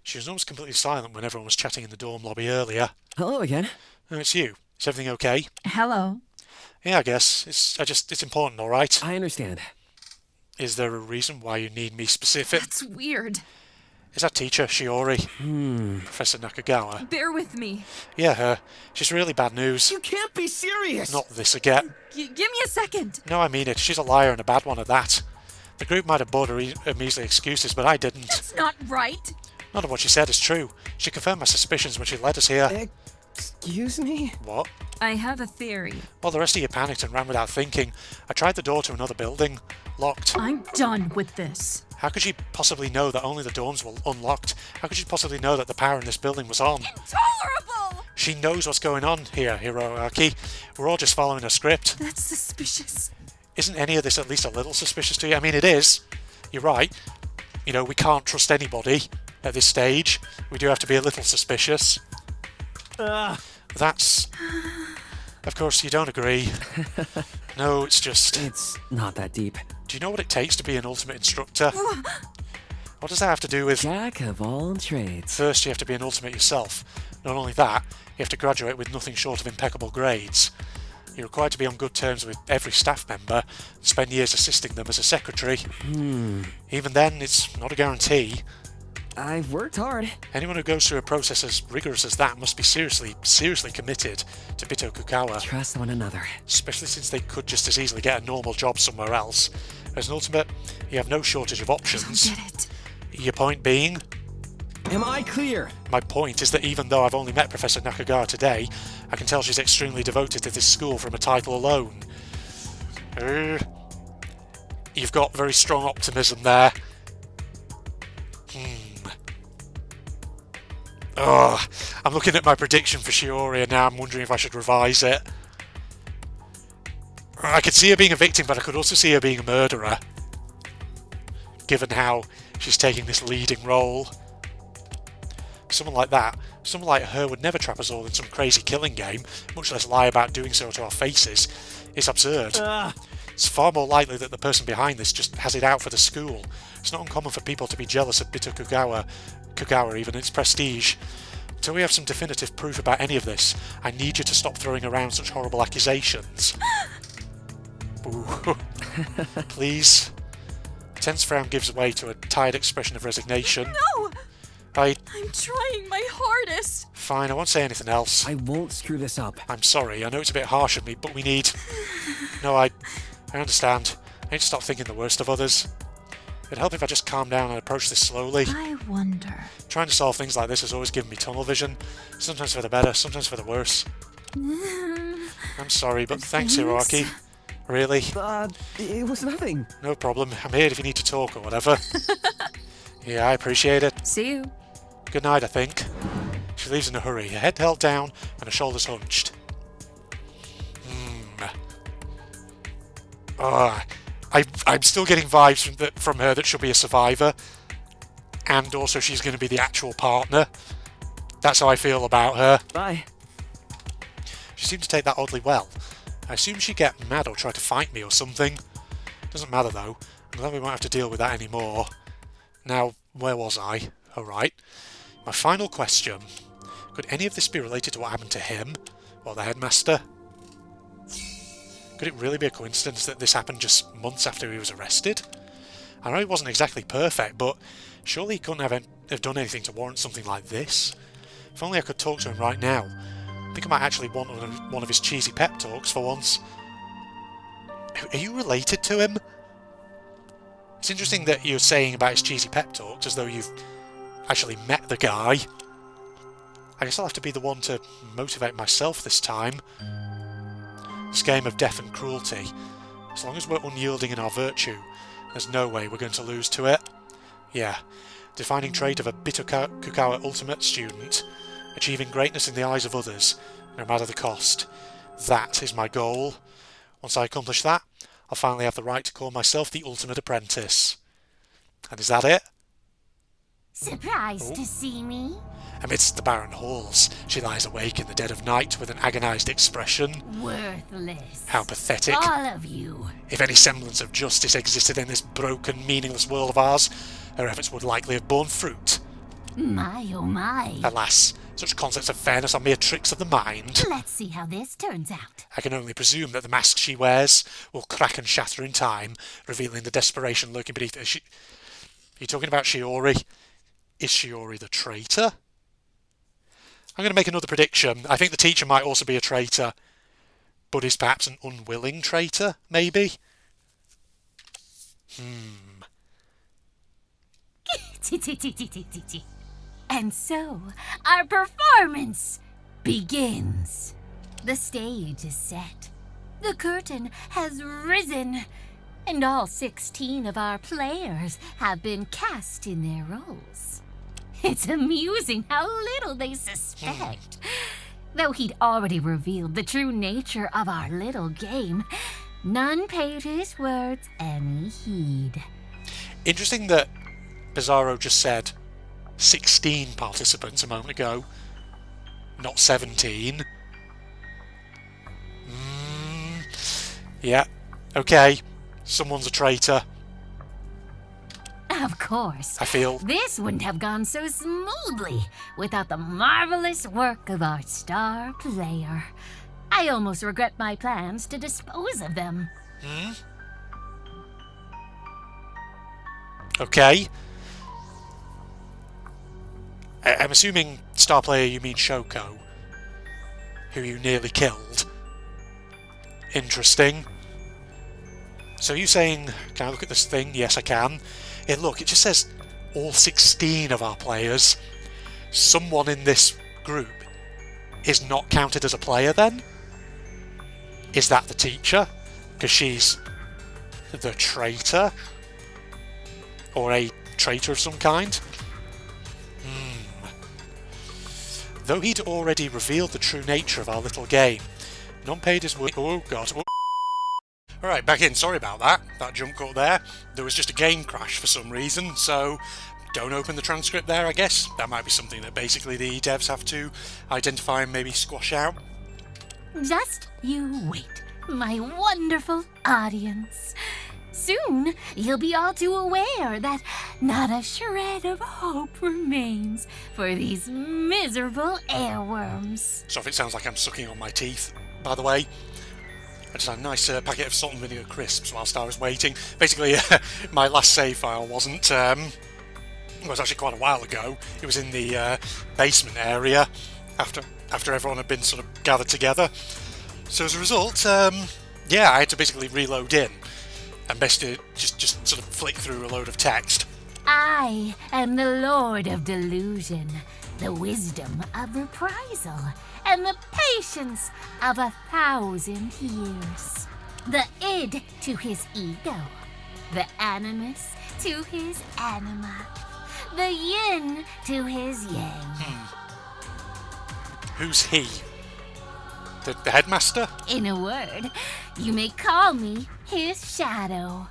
She was almost completely silent when everyone was chatting in the dorm lobby earlier. Hello again. Oh, it's you. Is everything okay? Hello. Yeah, I guess. It's important, alright? I understand. Is there a reason why you need me specific? That's weird. Is that teacher, Shiori? Professor Nakagawa? Bear with me. Yeah, her. She's really bad news. You can't be serious! Not this again. Give me a second. No, I mean it. She's a liar and a bad one at that. The group might have bought her measly excuses, but I didn't. That's not right. None of what she said is true. She confirmed my suspicions when she led us here. Excuse me? What? I have a theory. Well, the rest of you panicked and ran without thinking. I tried the door to another building. Locked. I'm done with this. How could she possibly know that only the dorms were unlocked? How could she possibly know that the power in this building was on? Intolerable! She knows what's going on here, Hiroaki. We're all just following a script. That's suspicious. Isn't any of this at least a little suspicious to you? I mean, it is. You're right. You know, we can't trust anybody at this stage. We do have to be a little suspicious. That's... Of course, you don't agree. No, it's just... It's not that deep. Do you know what it takes to be an ultimate instructor? What does that have to do with... Jack of all trades. First, you have to be an ultimate yourself. Not only that, you have to graduate with nothing short of impeccable grades. You're required to be on good terms with every staff member and spend years assisting them as a secretary. Even then, it's not a guarantee. I've worked hard. Anyone who goes through a process as rigorous as that must be seriously committed to Bitokukawa. Trust one another. Especially since they could just as easily get a normal job somewhere else. As an ultimate, you have no shortage of options. I don't get it. Your point being? Am I clear? My point is that even though I've only met Professor Nakagawa today, I can tell she's extremely devoted to this school from a title alone. You've got very strong optimism there. Oh, I'm looking at my prediction for Shiori and now I'm wondering if I should revise it. I could see her being a victim, but I could also see her being a murderer. Given how she's taking this leading role. Someone like that, someone like her would never trap us all in some crazy killing game, much less lie about doing so to our faces. It's absurd. It's far more likely that the person behind this just has it out for the school. It's not uncommon for people to be jealous of Bitokugawa, even its prestige. Until we have some definitive proof about any of this, I need you to stop throwing around such horrible accusations. Ooh. Please. A tense frown gives way to a tired expression of resignation. No! I'm trying my hardest. Fine, I won't say anything else. I won't screw this up. I'm sorry, I know it's a bit harsh of me, but we need... No, I understand. I need to stop thinking the worst of others. It'd help if I just calm down and approach this slowly. I wonder. Trying to solve things like this has always given me tunnel vision. Sometimes for the better, sometimes for the worse. I'm sorry, but thanks, Hiroaki. Really? It was nothing. No problem. I'm here if you need to talk or whatever. Yeah, I appreciate it. See you. Good night, I think. She leaves in a hurry, her head held down and her shoulders hunched. I'm still getting vibes from her that she'll be a survivor, and also she's going to be the actual partner. That's how I feel about her. Bye. She seemed to take that oddly well. I assumed she'd get mad or try to fight me or something. Doesn't matter though. I'm glad we won't have to deal with that anymore. Now, where was I? Oh, right. My final question. Could any of this be related to what happened to him? Or the headmaster? Could it really be a coincidence that this happened just months after he was arrested? I know he wasn't exactly perfect, but surely he couldn't have done anything to warrant something like this. If only I could talk to him right now. I think I might actually want one of his cheesy pep talks for once. Are you related to him? It's interesting that you're saying about his cheesy pep talks as though you've actually met the guy. I guess I'll have to be the one to motivate myself this time. This game of death and cruelty. As long as we're unyielding in our virtue, there's no way we're going to lose to it. Yeah, defining trait of a Bitokugawa ultimate student, achieving greatness in the eyes of others, no matter the cost. That is my goal. Once I accomplish that, I'll finally have the right to call myself the ultimate apprentice. And is that it? Surprised to see me? Amidst the barren halls, she lies awake in the dead of night with an agonised expression. Worthless. How pathetic. All of you. If any semblance of justice existed in this broken, meaningless world of ours, her efforts would likely have borne fruit. My oh my. Alas, such concepts of fairness are mere tricks of the mind. Let's see how this turns out. I can only presume that the mask she wears will crack and shatter in time, revealing the desperation lurking beneath it. Are you talking about Shiori? Is Shiori the traitor? I'm going to make another prediction. I think the teacher might also be a traitor, but is perhaps an unwilling traitor, maybe? And so, our performance begins. The stage is set. The curtain has risen. And all 16 of our players have been cast in their roles. It's amusing how little they suspect. Though he'd already revealed the true nature of our little game, none paid his words any heed. Interesting that Bizarro just said 16 participants a moment ago, not 17. Yeah, okay, someone's a traitor. Of course. I feel this wouldn't have gone so smoothly without the marvelous work of our star player. I almost regret my plans to dispose of them. Okay. I'm assuming star player you mean Shoko, who you nearly killed. Interesting. So you saying, can I look at this thing? Yes, I can. Look, it just says all 16 of our players. Someone in this group is not counted as a player then? Is that the teacher? Because she's the traitor? Or a traitor of some kind? Though he'd already revealed the true nature of our little game, none paid his word. Oh god. Alright, back in. Sorry about that jump cut there. There was just a game crash for some reason, so don't open the transcript there, I guess. That might be something that basically the devs have to identify and maybe squash out. Just you wait, my wonderful audience. soon you'll be all too aware that not a shred of hope remains for these miserable airworms. So if it sounds like I'm sucking on my teeth, by the way, I just had a nice packet of salt and vinegar crisps whilst I was waiting. Basically, my last save file wasn't... it was actually quite a while ago. It was in the basement area after everyone had been sort of gathered together. So as a result, yeah, I had to basically reload in and basically just sort of flick through a load of text. I am the Lord of Delusion, the wisdom of reprisal, and the patience of 1,000 years. The id to his ego, the animus to his anima, the yin to his yang. Who's he? The headmaster? In a word, you may call me his shadow.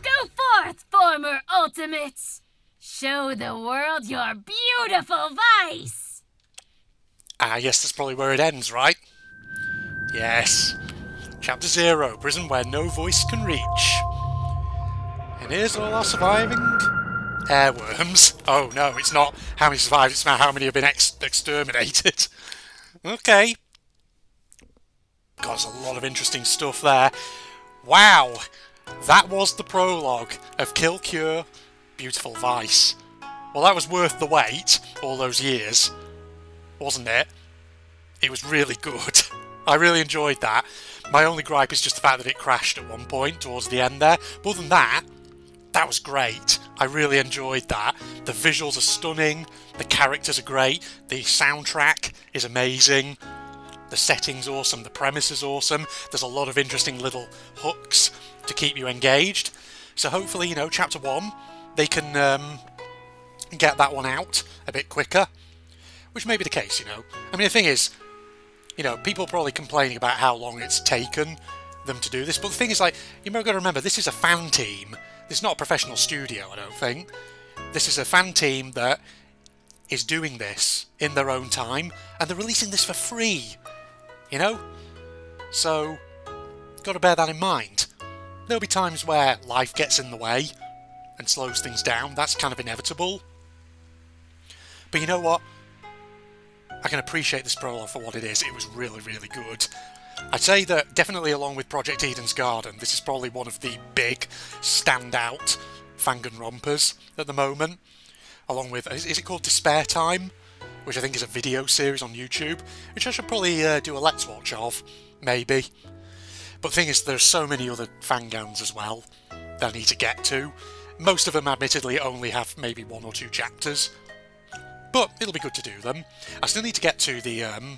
Go forth, former ultimates! Show the world your beautiful vice! Ah, yes, that's probably where it ends, right? Yes. Chapter 0, Prison Where No Voice Can Reach. And here's all our surviving airworms. Oh no, it's not how many survived, it's about how many have been exterminated. Okay. God, there's a lot of interesting stuff there. Wow! That was the prologue of Kill Cure Beautiful Vice. Well, that was worth the wait, all those years, wasn't it? It was really good. I really enjoyed that. My only gripe is just the fact that it crashed at one point towards the end there. But other than that, that was great. I really enjoyed that. The visuals are stunning, the characters are great, the soundtrack is amazing, the setting's awesome, the premise is awesome, there's a lot of interesting little hooks to keep you engaged. So hopefully, you know, Chapter 1, they can get that one out a bit quicker, which may be the case, you know. I mean, the thing is, you know, people are probably complaining about how long it's taken them to do this, but the thing is, like, you've got to remember, this is a fan team. This is not a professional studio, I don't think. This is a fan team that is doing this in their own time, and they're releasing this for free, you know? So, got to bear that in mind. There'll be times where life gets in the way and slows things down. That's kind of inevitable. But you know what? I can appreciate this prologue for what it is. It was really, really good. I'd say that definitely along with Project Eden's Garden, this is probably one of the big standout Danganronpas at the moment. Along with, is it called Despair Time? Which I think is a video series on YouTube, which I should probably do a Let's Watch of, maybe. But the thing is, there's so many other fangans as well that I need to get to. Most of them, admittedly, only have maybe 1 or 2 chapters. But it'll be good to do them. I still need to get to the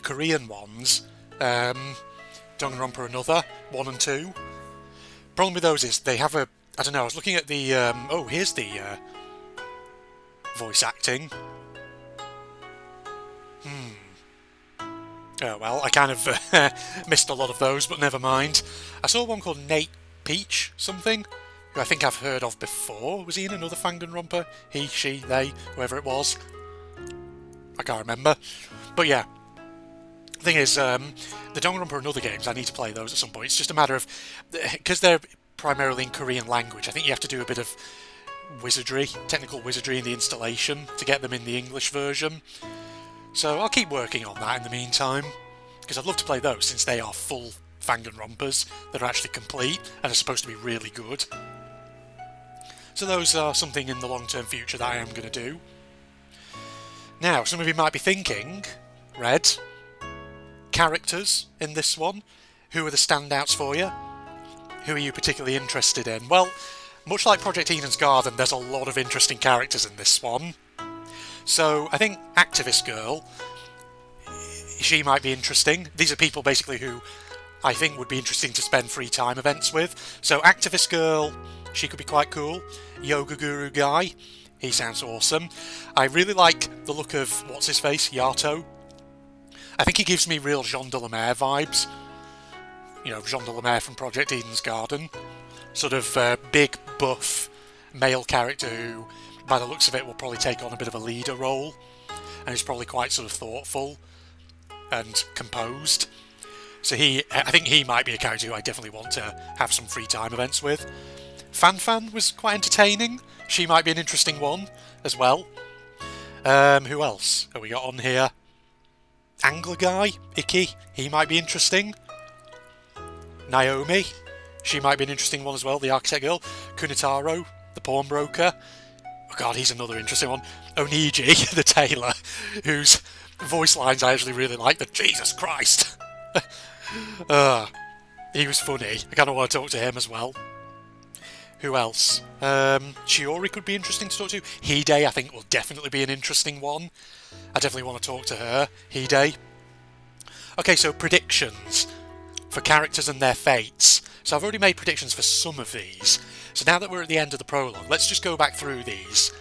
Korean ones. Danganronpa Another, 1 and 2. Problem with those is they have a... I don't know, I was looking at the... oh, here's the voice acting. Oh, well, I kind of missed a lot of those, but never mind. I saw one called Nate Peach something, who I think I've heard of before. Was he in another Danganronpa? He, she, they, whoever it was. I can't remember. But yeah. The thing is, the Danganronpa and other games, I need to play those at some point. It's just a matter of... Because they're primarily in Korean language, I think you have to do a bit of wizardry, technical wizardry in the installation to get them in the English version. So I'll keep working on that in the meantime, because I'd love to play those since they are full Danganronpas that are actually complete and are supposed to be really good. So those are something in the long-term future that I am going to do. Now, some of you might be thinking, Red, characters in this one, who are the standouts for you? Who are you particularly interested in? Well, much like Project Eden's Garden, there's a lot of interesting characters in this one. So I think Activist Girl, she might be interesting. These are people basically who I think would be interesting to spend free time events with. So Activist Girl, she could be quite cool. Yoga Guru Guy, he sounds awesome. I really like the look of, what's his face, Yato. I think he gives me real Jean de la Mer vibes. You know, Jean de la Mer from Project Eden's Garden. Sort of big, buff, male character who, by the looks of it, will probably take on a bit of a leader role. And is probably quite sort of thoughtful and composed. So I think he might be a character who I definitely want to have some free time events with. Fan was quite entertaining. She might be an interesting one as well. Who else have we got on here? Angler guy, Icky, he might be interesting. Naomi, she might be an interesting one as well, the architect girl. Kunitaro, the pawnbroker. Oh god, he's another interesting one. Oniji, the tailor, whose voice lines I actually really like. The Jesus Christ! He was funny. I kind of want to talk to him as well. Who else? Shiori could be interesting to talk to. Hide, I think, will definitely be an interesting one. I definitely want to talk to her. Hide. Okay, so predictions for characters and their fates. So I've already made predictions for some of these. So now that we're at the end of the prologue, let's just go back through these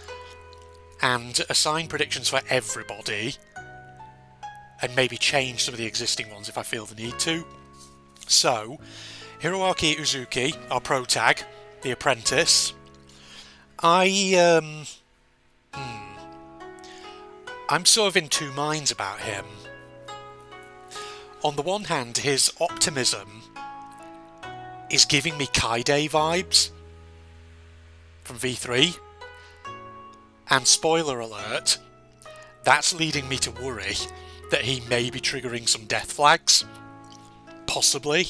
and assign predictions for everybody and maybe change some of the existing ones if I feel the need to. So, Hiroaki Uzuki, our protag, the apprentice. I'm sort of in two minds about him. On the one hand, his optimism is giving me Kaide vibes from V3. And spoiler alert, that's leading me to worry that he may be triggering some death flags. Possibly.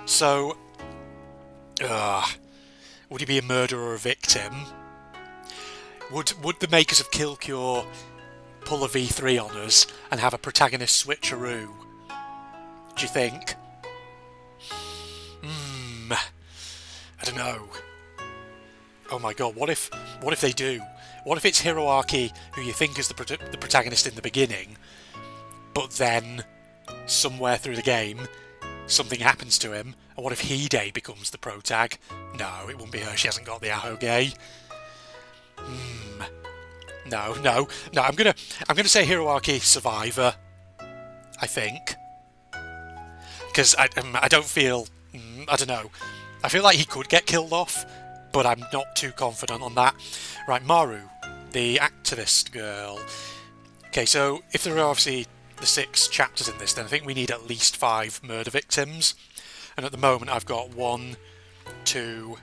So, would he be a murderer or a victim? Would the makers of Kill Cure pull a V3 on us and have a protagonist switcheroo? Do you think? I don't know. Oh my god, what if they do? What if it's Hiroaki, who you think is the protagonist in the beginning, but then, somewhere through the game, something happens to him, and what if Hide becomes the protag? No, it wouldn't be her, she hasn't got the ahoge. No, I'm gonna say Hiroaki survivor, I think. Because I don't feel, I don't know, I feel like he could get killed off, but I'm not too confident on that. Right, Maru, the activist girl. Okay, so if there are obviously the 6 chapters in this, then I think we need at least 5 murder victims. And at the moment I've got 1, 2,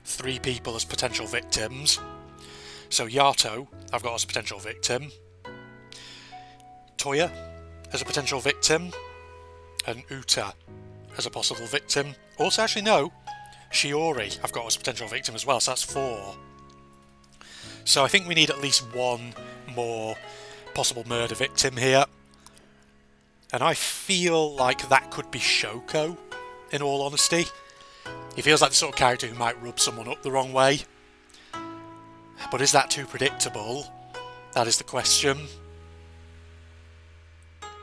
3 people as potential victims. So Yato, I've got as a potential victim. Toya as a potential victim. And Uta as a possible victim. Also, actually, no. Shiori I've got as a potential victim as well, so that's 4. So I think we need at least 1 more possible murder victim here. And I feel like that could be Shoko, in all honesty. He feels like the sort of character who might rub someone up the wrong way. But is that too predictable? That is the question.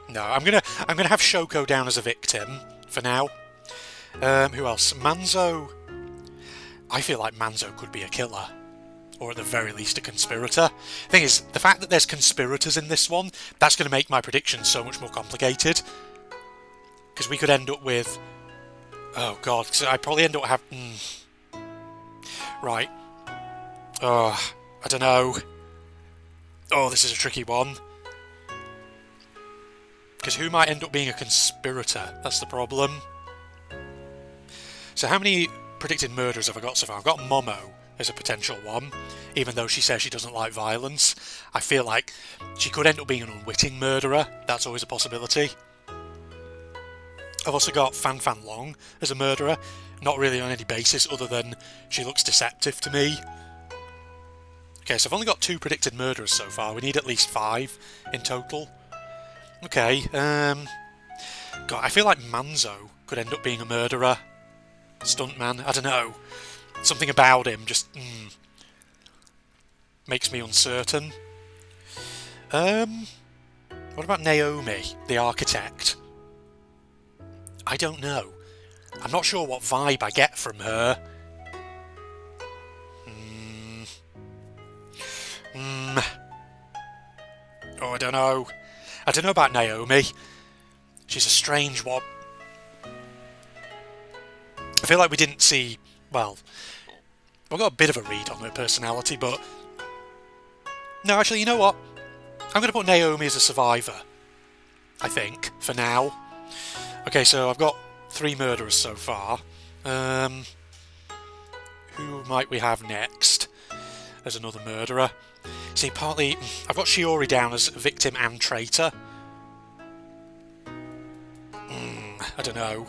No, I'm gonna have Shoko down as a victim for now. Who else? Manzo. I feel like Manzo could be a killer, or at the very least a conspirator. Thing is, the fact that there's conspirators in this one, that's going to make my predictions so much more complicated. Because we could end up with, oh god, because I'd probably end up having, right. Oh, I don't know. Oh, this is a tricky one. Because who might end up being a conspirator? That's the problem. So how many predicted murderers have I got so far? I've got Momo as a potential one, even though she says she doesn't like violence. I feel like she could end up being an unwitting murderer. That's always a possibility. I've also got Fan Long as a murderer, not really on any basis other than she looks deceptive to me. Okay, so I've only got 2 predicted murderers so far. We need at least 5 in total. Okay, God, I feel like Manzo could end up being a murderer. Stuntman, I don't know. Something about him just makes me uncertain. What about Naomi, the architect? I don't know. I'm not sure what vibe I get from her. Oh, I don't know. I don't know about Naomi. She's a strange one. I feel like we didn't see, well, we got a bit of a read on her personality, but no, actually, you know what? I'm going to put Naomi as a survivor, I think, for now. Okay, so I've got 3 murderers so far. Who might we have next as another murderer? See, partly I've got Shiori down as victim and traitor. I don't know.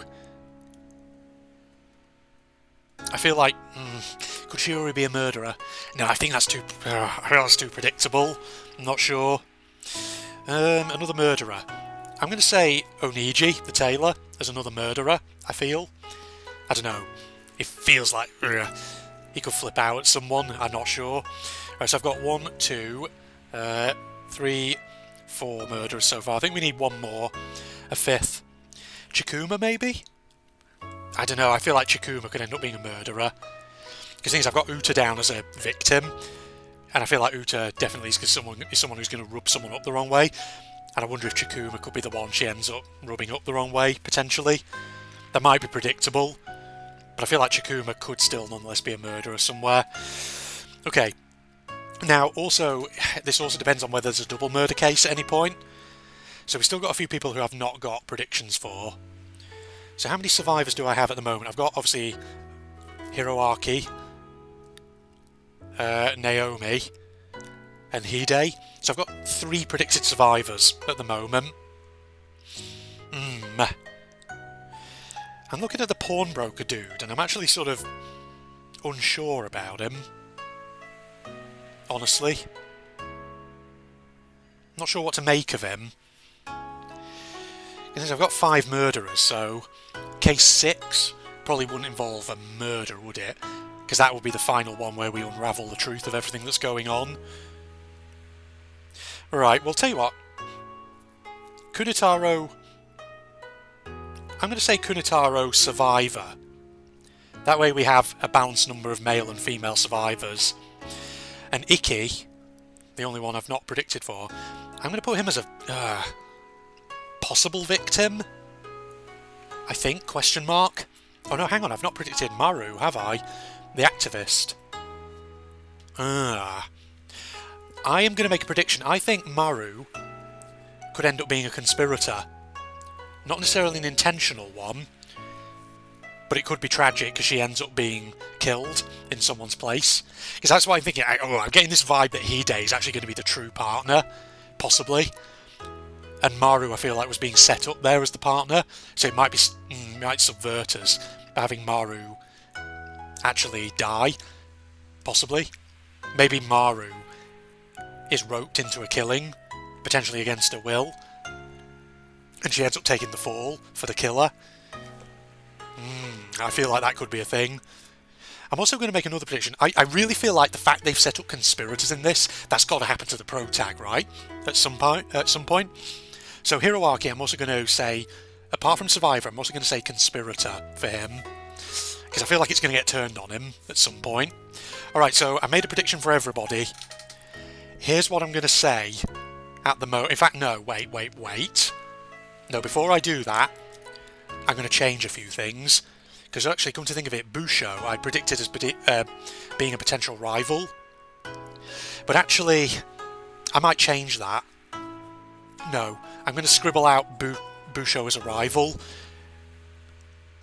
I feel like could Shiori be a murderer? No, I think that's too. I feel that's too predictable. I'm not sure. Another murderer. I'm going to say Oniji, the tailor, as another murderer. I feel. I don't know. It feels like he could flip out at someone. I'm not sure. Right, so I've got 1, 2, 3, 4 murderers so far. I think we need one more. A 5th. Chikuma, maybe? I don't know. I feel like Chikuma could end up being a murderer. Because the thing is, I've got Uta down as a victim. And I feel like Uta definitely is someone who's going to rub someone up the wrong way. And I wonder if Chikuma could be the one she ends up rubbing up the wrong way, potentially. That might be predictable. But I feel like Chikuma could still nonetheless be a murderer somewhere. Okay. Now, also, this also depends on whether there's a double murder case at any point. So we've still got a few people who I've not got predictions for. So how many survivors do I have at the moment? I've got, obviously, Hiroaki, Naomi, and Hide. So I've got 3 predicted survivors at the moment. I'm looking at the pawnbroker dude, and I'm actually sort of unsure about him. Honestly. Not sure what to make of him. Because I've got 5 murderers, so case 6 probably wouldn't involve a murder, would it? Because that would be the final one where we unravel the truth of everything that's going on. Right, well, tell you what. Kunitaro... I'm going to say Kunitaro survivor. That way we have a balanced number of male and female survivors. And Iki, the only one I've not predicted for, I'm going to put him as a possible victim. I think, question mark. Oh no, hang on, I've not predicted Maru, have I? The activist. I am going to make a prediction. I think Maru could end up being a conspirator. Not necessarily an intentional one, but it could be tragic because she ends up being killed in someone's place. Because that's what I'm thinking. I'm getting this vibe that Hide is actually going to be the true partner, possibly. And Maru, I feel like, was being set up there as the partner, so it might subvert us by having Maru actually die, possibly. Maybe Maru is roped into a killing, potentially against her will, and she ends up taking the fall for the killer. I feel like that could be a thing. I'm also going to make another prediction. I really feel like the fact they've set up conspirators in this, that's got to happen to the protag, right? At some point. So Hiroaki, I'm also going to say, apart from survivor, I'm also going to say conspirator for him. Because I feel like it's going to get turned on him at some point. Alright, so I made a prediction for everybody. Here's what I'm going to say at the moment. In fact, no, wait. No, before I do that, I'm going to change a few things. Because actually, come to think of it, Busho, I predicted as being a potential rival. But actually, I might change that. No, I'm going to scribble out Busho as a rival.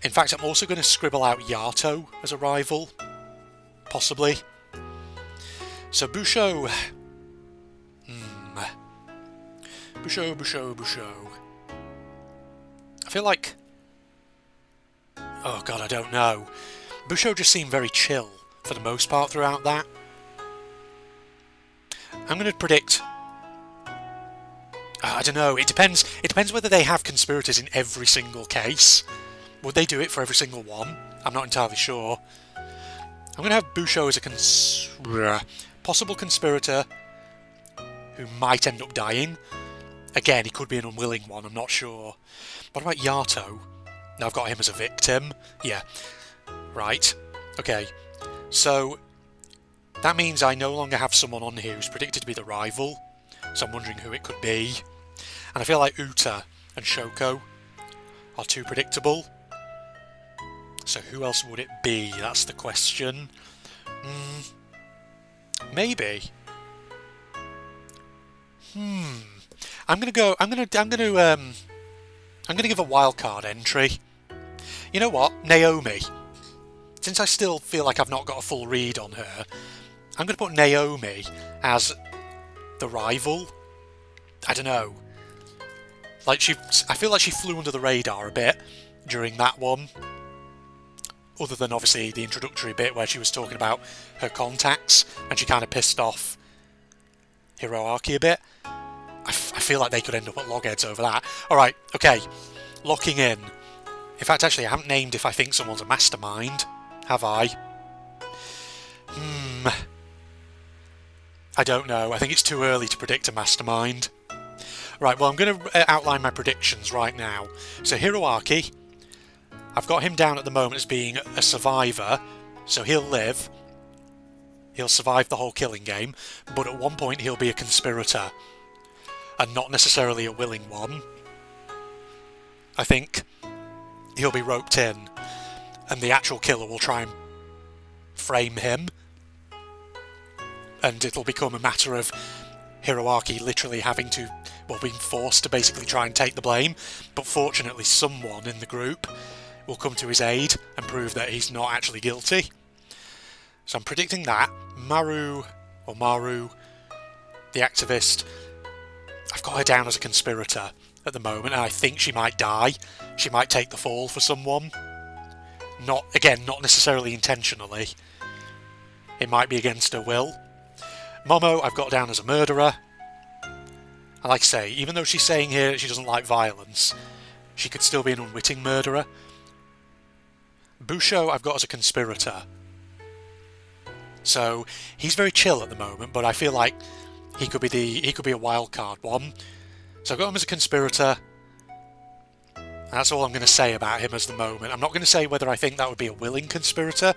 In fact, I'm also going to scribble out Yato as a rival. Possibly. So Busho... Busho. I feel like... Oh god, I don't know. Busho just seemed very chill for the most part throughout that. I'm going to predict... I don't know, it depends whether they have conspirators in every single case. Would they do it for every single one? I'm not entirely sure. I'm going to have Busho as a possible conspirator who might end up dying. Again, he could be an unwilling one, I'm not sure. What about Yato? Now I've got him as a victim. Yeah. Right. Okay. So, that means I no longer have someone on here who's predicted to be the rival. So I'm wondering who it could be. And I feel like Uta and Shoko are too predictable. So who else would it be? That's the question. Maybe. I'm gonna I'm going to give a wildcard entry. You know what? Naomi. Since I still feel like I've not got a full read on her, I'm going to put Naomi as the rival. I don't know. I feel like she flew under the radar a bit during that one. Other than obviously the introductory bit where she was talking about her contacts and she kind of pissed off Hiroaki a bit. I feel like they could end up at logheads over that. Alright, okay. Locking in. In fact, actually, I haven't named if I think someone's a mastermind. Have I? I don't know. I think it's too early to predict a mastermind. Right, well, I'm going to outline my predictions right now. So, Hiroaki, I've got him down at the moment as being a survivor, so he'll live. He'll survive the whole killing game, but at one point he'll be a conspirator, and not necessarily a willing one. I think he'll be roped in, and the actual killer will try and frame him, and it'll become a matter of Hiroaki literally having to, well, being forced to basically try and take the blame, but fortunately someone in the group will come to his aid and prove that he's not actually guilty. So I'm predicting that. Maru, the activist, I've got her down as a conspirator at the moment, and I think she might die. She might take the fall for someone. Not necessarily intentionally. It might be against her will. Momo, I've got down as a murderer. And like I say, even though she's saying here that she doesn't like violence, she could still be an unwitting murderer. Busho, I've got as a conspirator. So he's very chill at the moment, but I feel like he could be a wild card one. So I've got him as a conspirator. That's all I'm going to say about him as the moment. I'm not going to say whether I think that would be a willing conspirator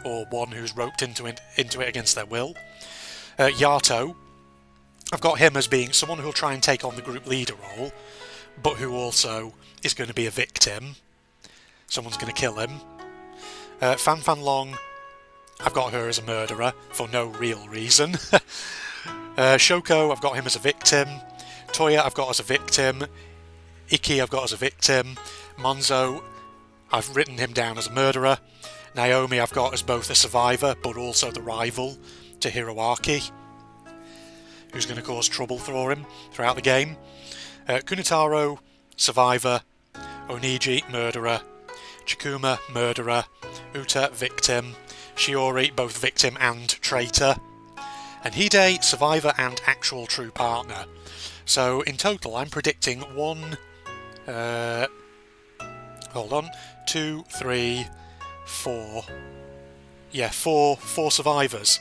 or one who's roped into it against their will. Yato, I've got him as being someone who'll try and take on the group leader role, but who also is going to be a victim. Someone's going to kill him. Fan Long, I've got her as a murderer for no real reason. Shoko, I've got him as a victim. Toya, I've got as a victim. Iki, I've got as a victim. Monzo, I've written him down as a murderer. Naomi, I've got as both a survivor, but also the rival to Hiroaki, who's going to cause trouble for him throughout the game. Kunitaro, survivor. Oniji, murderer. Chikuma, murderer. Uta, victim. Shiori, both victim and traitor. And Hide, survivor and actual true partner. So in total, I'm predicting one. Hold on. 2, 3, 4. Yeah, four survivors.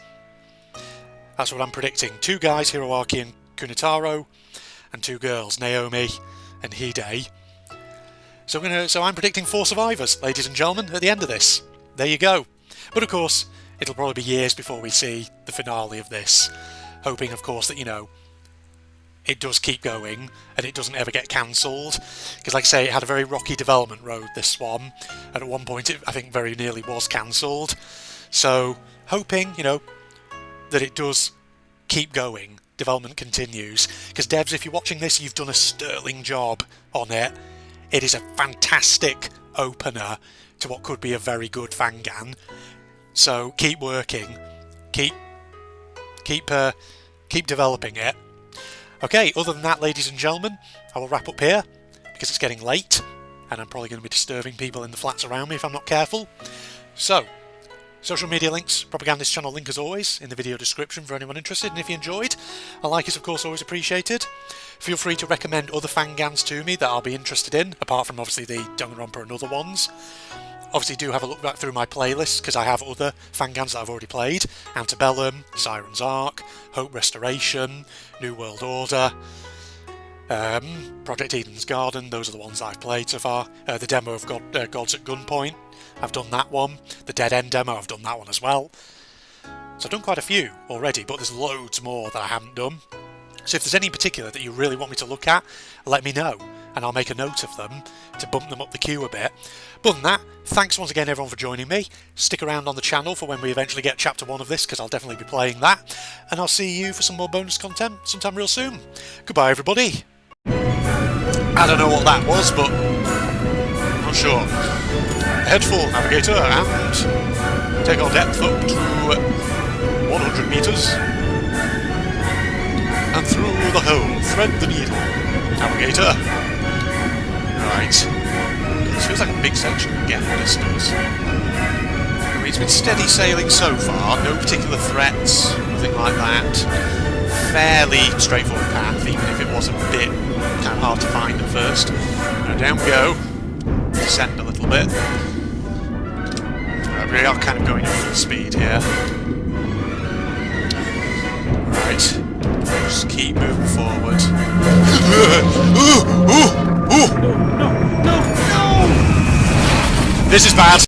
That's what I'm predicting. 2 guys, Hiroaki and Kunitaro, and 2 girls, Naomi and Hide. So I'm predicting 4 survivors, ladies and gentlemen, at the end of this. There you go. But of course, it'll probably be years before we see the finale of this. Hoping, of course, that, it does keep going and it doesn't ever get cancelled. Because, like I say, it had a very rocky development road, this one. And at one point, I think very nearly was cancelled. So, hoping, that it does keep going. Development continues. Because, devs, if you're watching this, you've done a sterling job on it. It is a fantastic opener to what could be a very good Fangan. So keep working, keep developing it. Okay, other than that, ladies and gentlemen, I will wrap up here because it's getting late and I'm probably going to be disturbing people in the flats around me if I'm not careful. So, social media links, propagandist channel link as always in the video description for anyone interested, and if you enjoyed, a like is of course always appreciated. Feel free to recommend other Fangans to me that I'll be interested in, apart from obviously the Danganronpa and other ones. Obviously do have a look back through my playlist because I have other Fangans that I've already played. Antebellum, Siren's Arc, Hope Restoration, New World Order, Project Eden's Garden, those are the ones I've played so far. The demo of Gods at Gunpoint, I've done that one. The Dead End demo, I've done that one as well. So I've done quite a few already, but there's loads more that I haven't done. So if there's any in particular that you really want me to look at, let me know, and I'll make a note of them to bump them up the queue a bit. But other than that, thanks once again everyone for joining me. Stick around on the channel for when we eventually get chapter 1 of this, because I'll definitely be playing that. And I'll see you for some more bonus content sometime real soon. Goodbye everybody. I don't know what that was, but I'm not sure. Head full, navigator, and take our depth up to 100 meters. And through the hole, thread the needle, navigator. Right. This feels like a big section again, this does. I mean, it's been steady sailing so far, no particular threats, nothing like that. Fairly straightforward path, even if it was a bit kind of hard to find at first. Now down we go. Descend a little bit. Right, we are kind of going at full speed here. Right. Just keep moving forward. No! This is bad.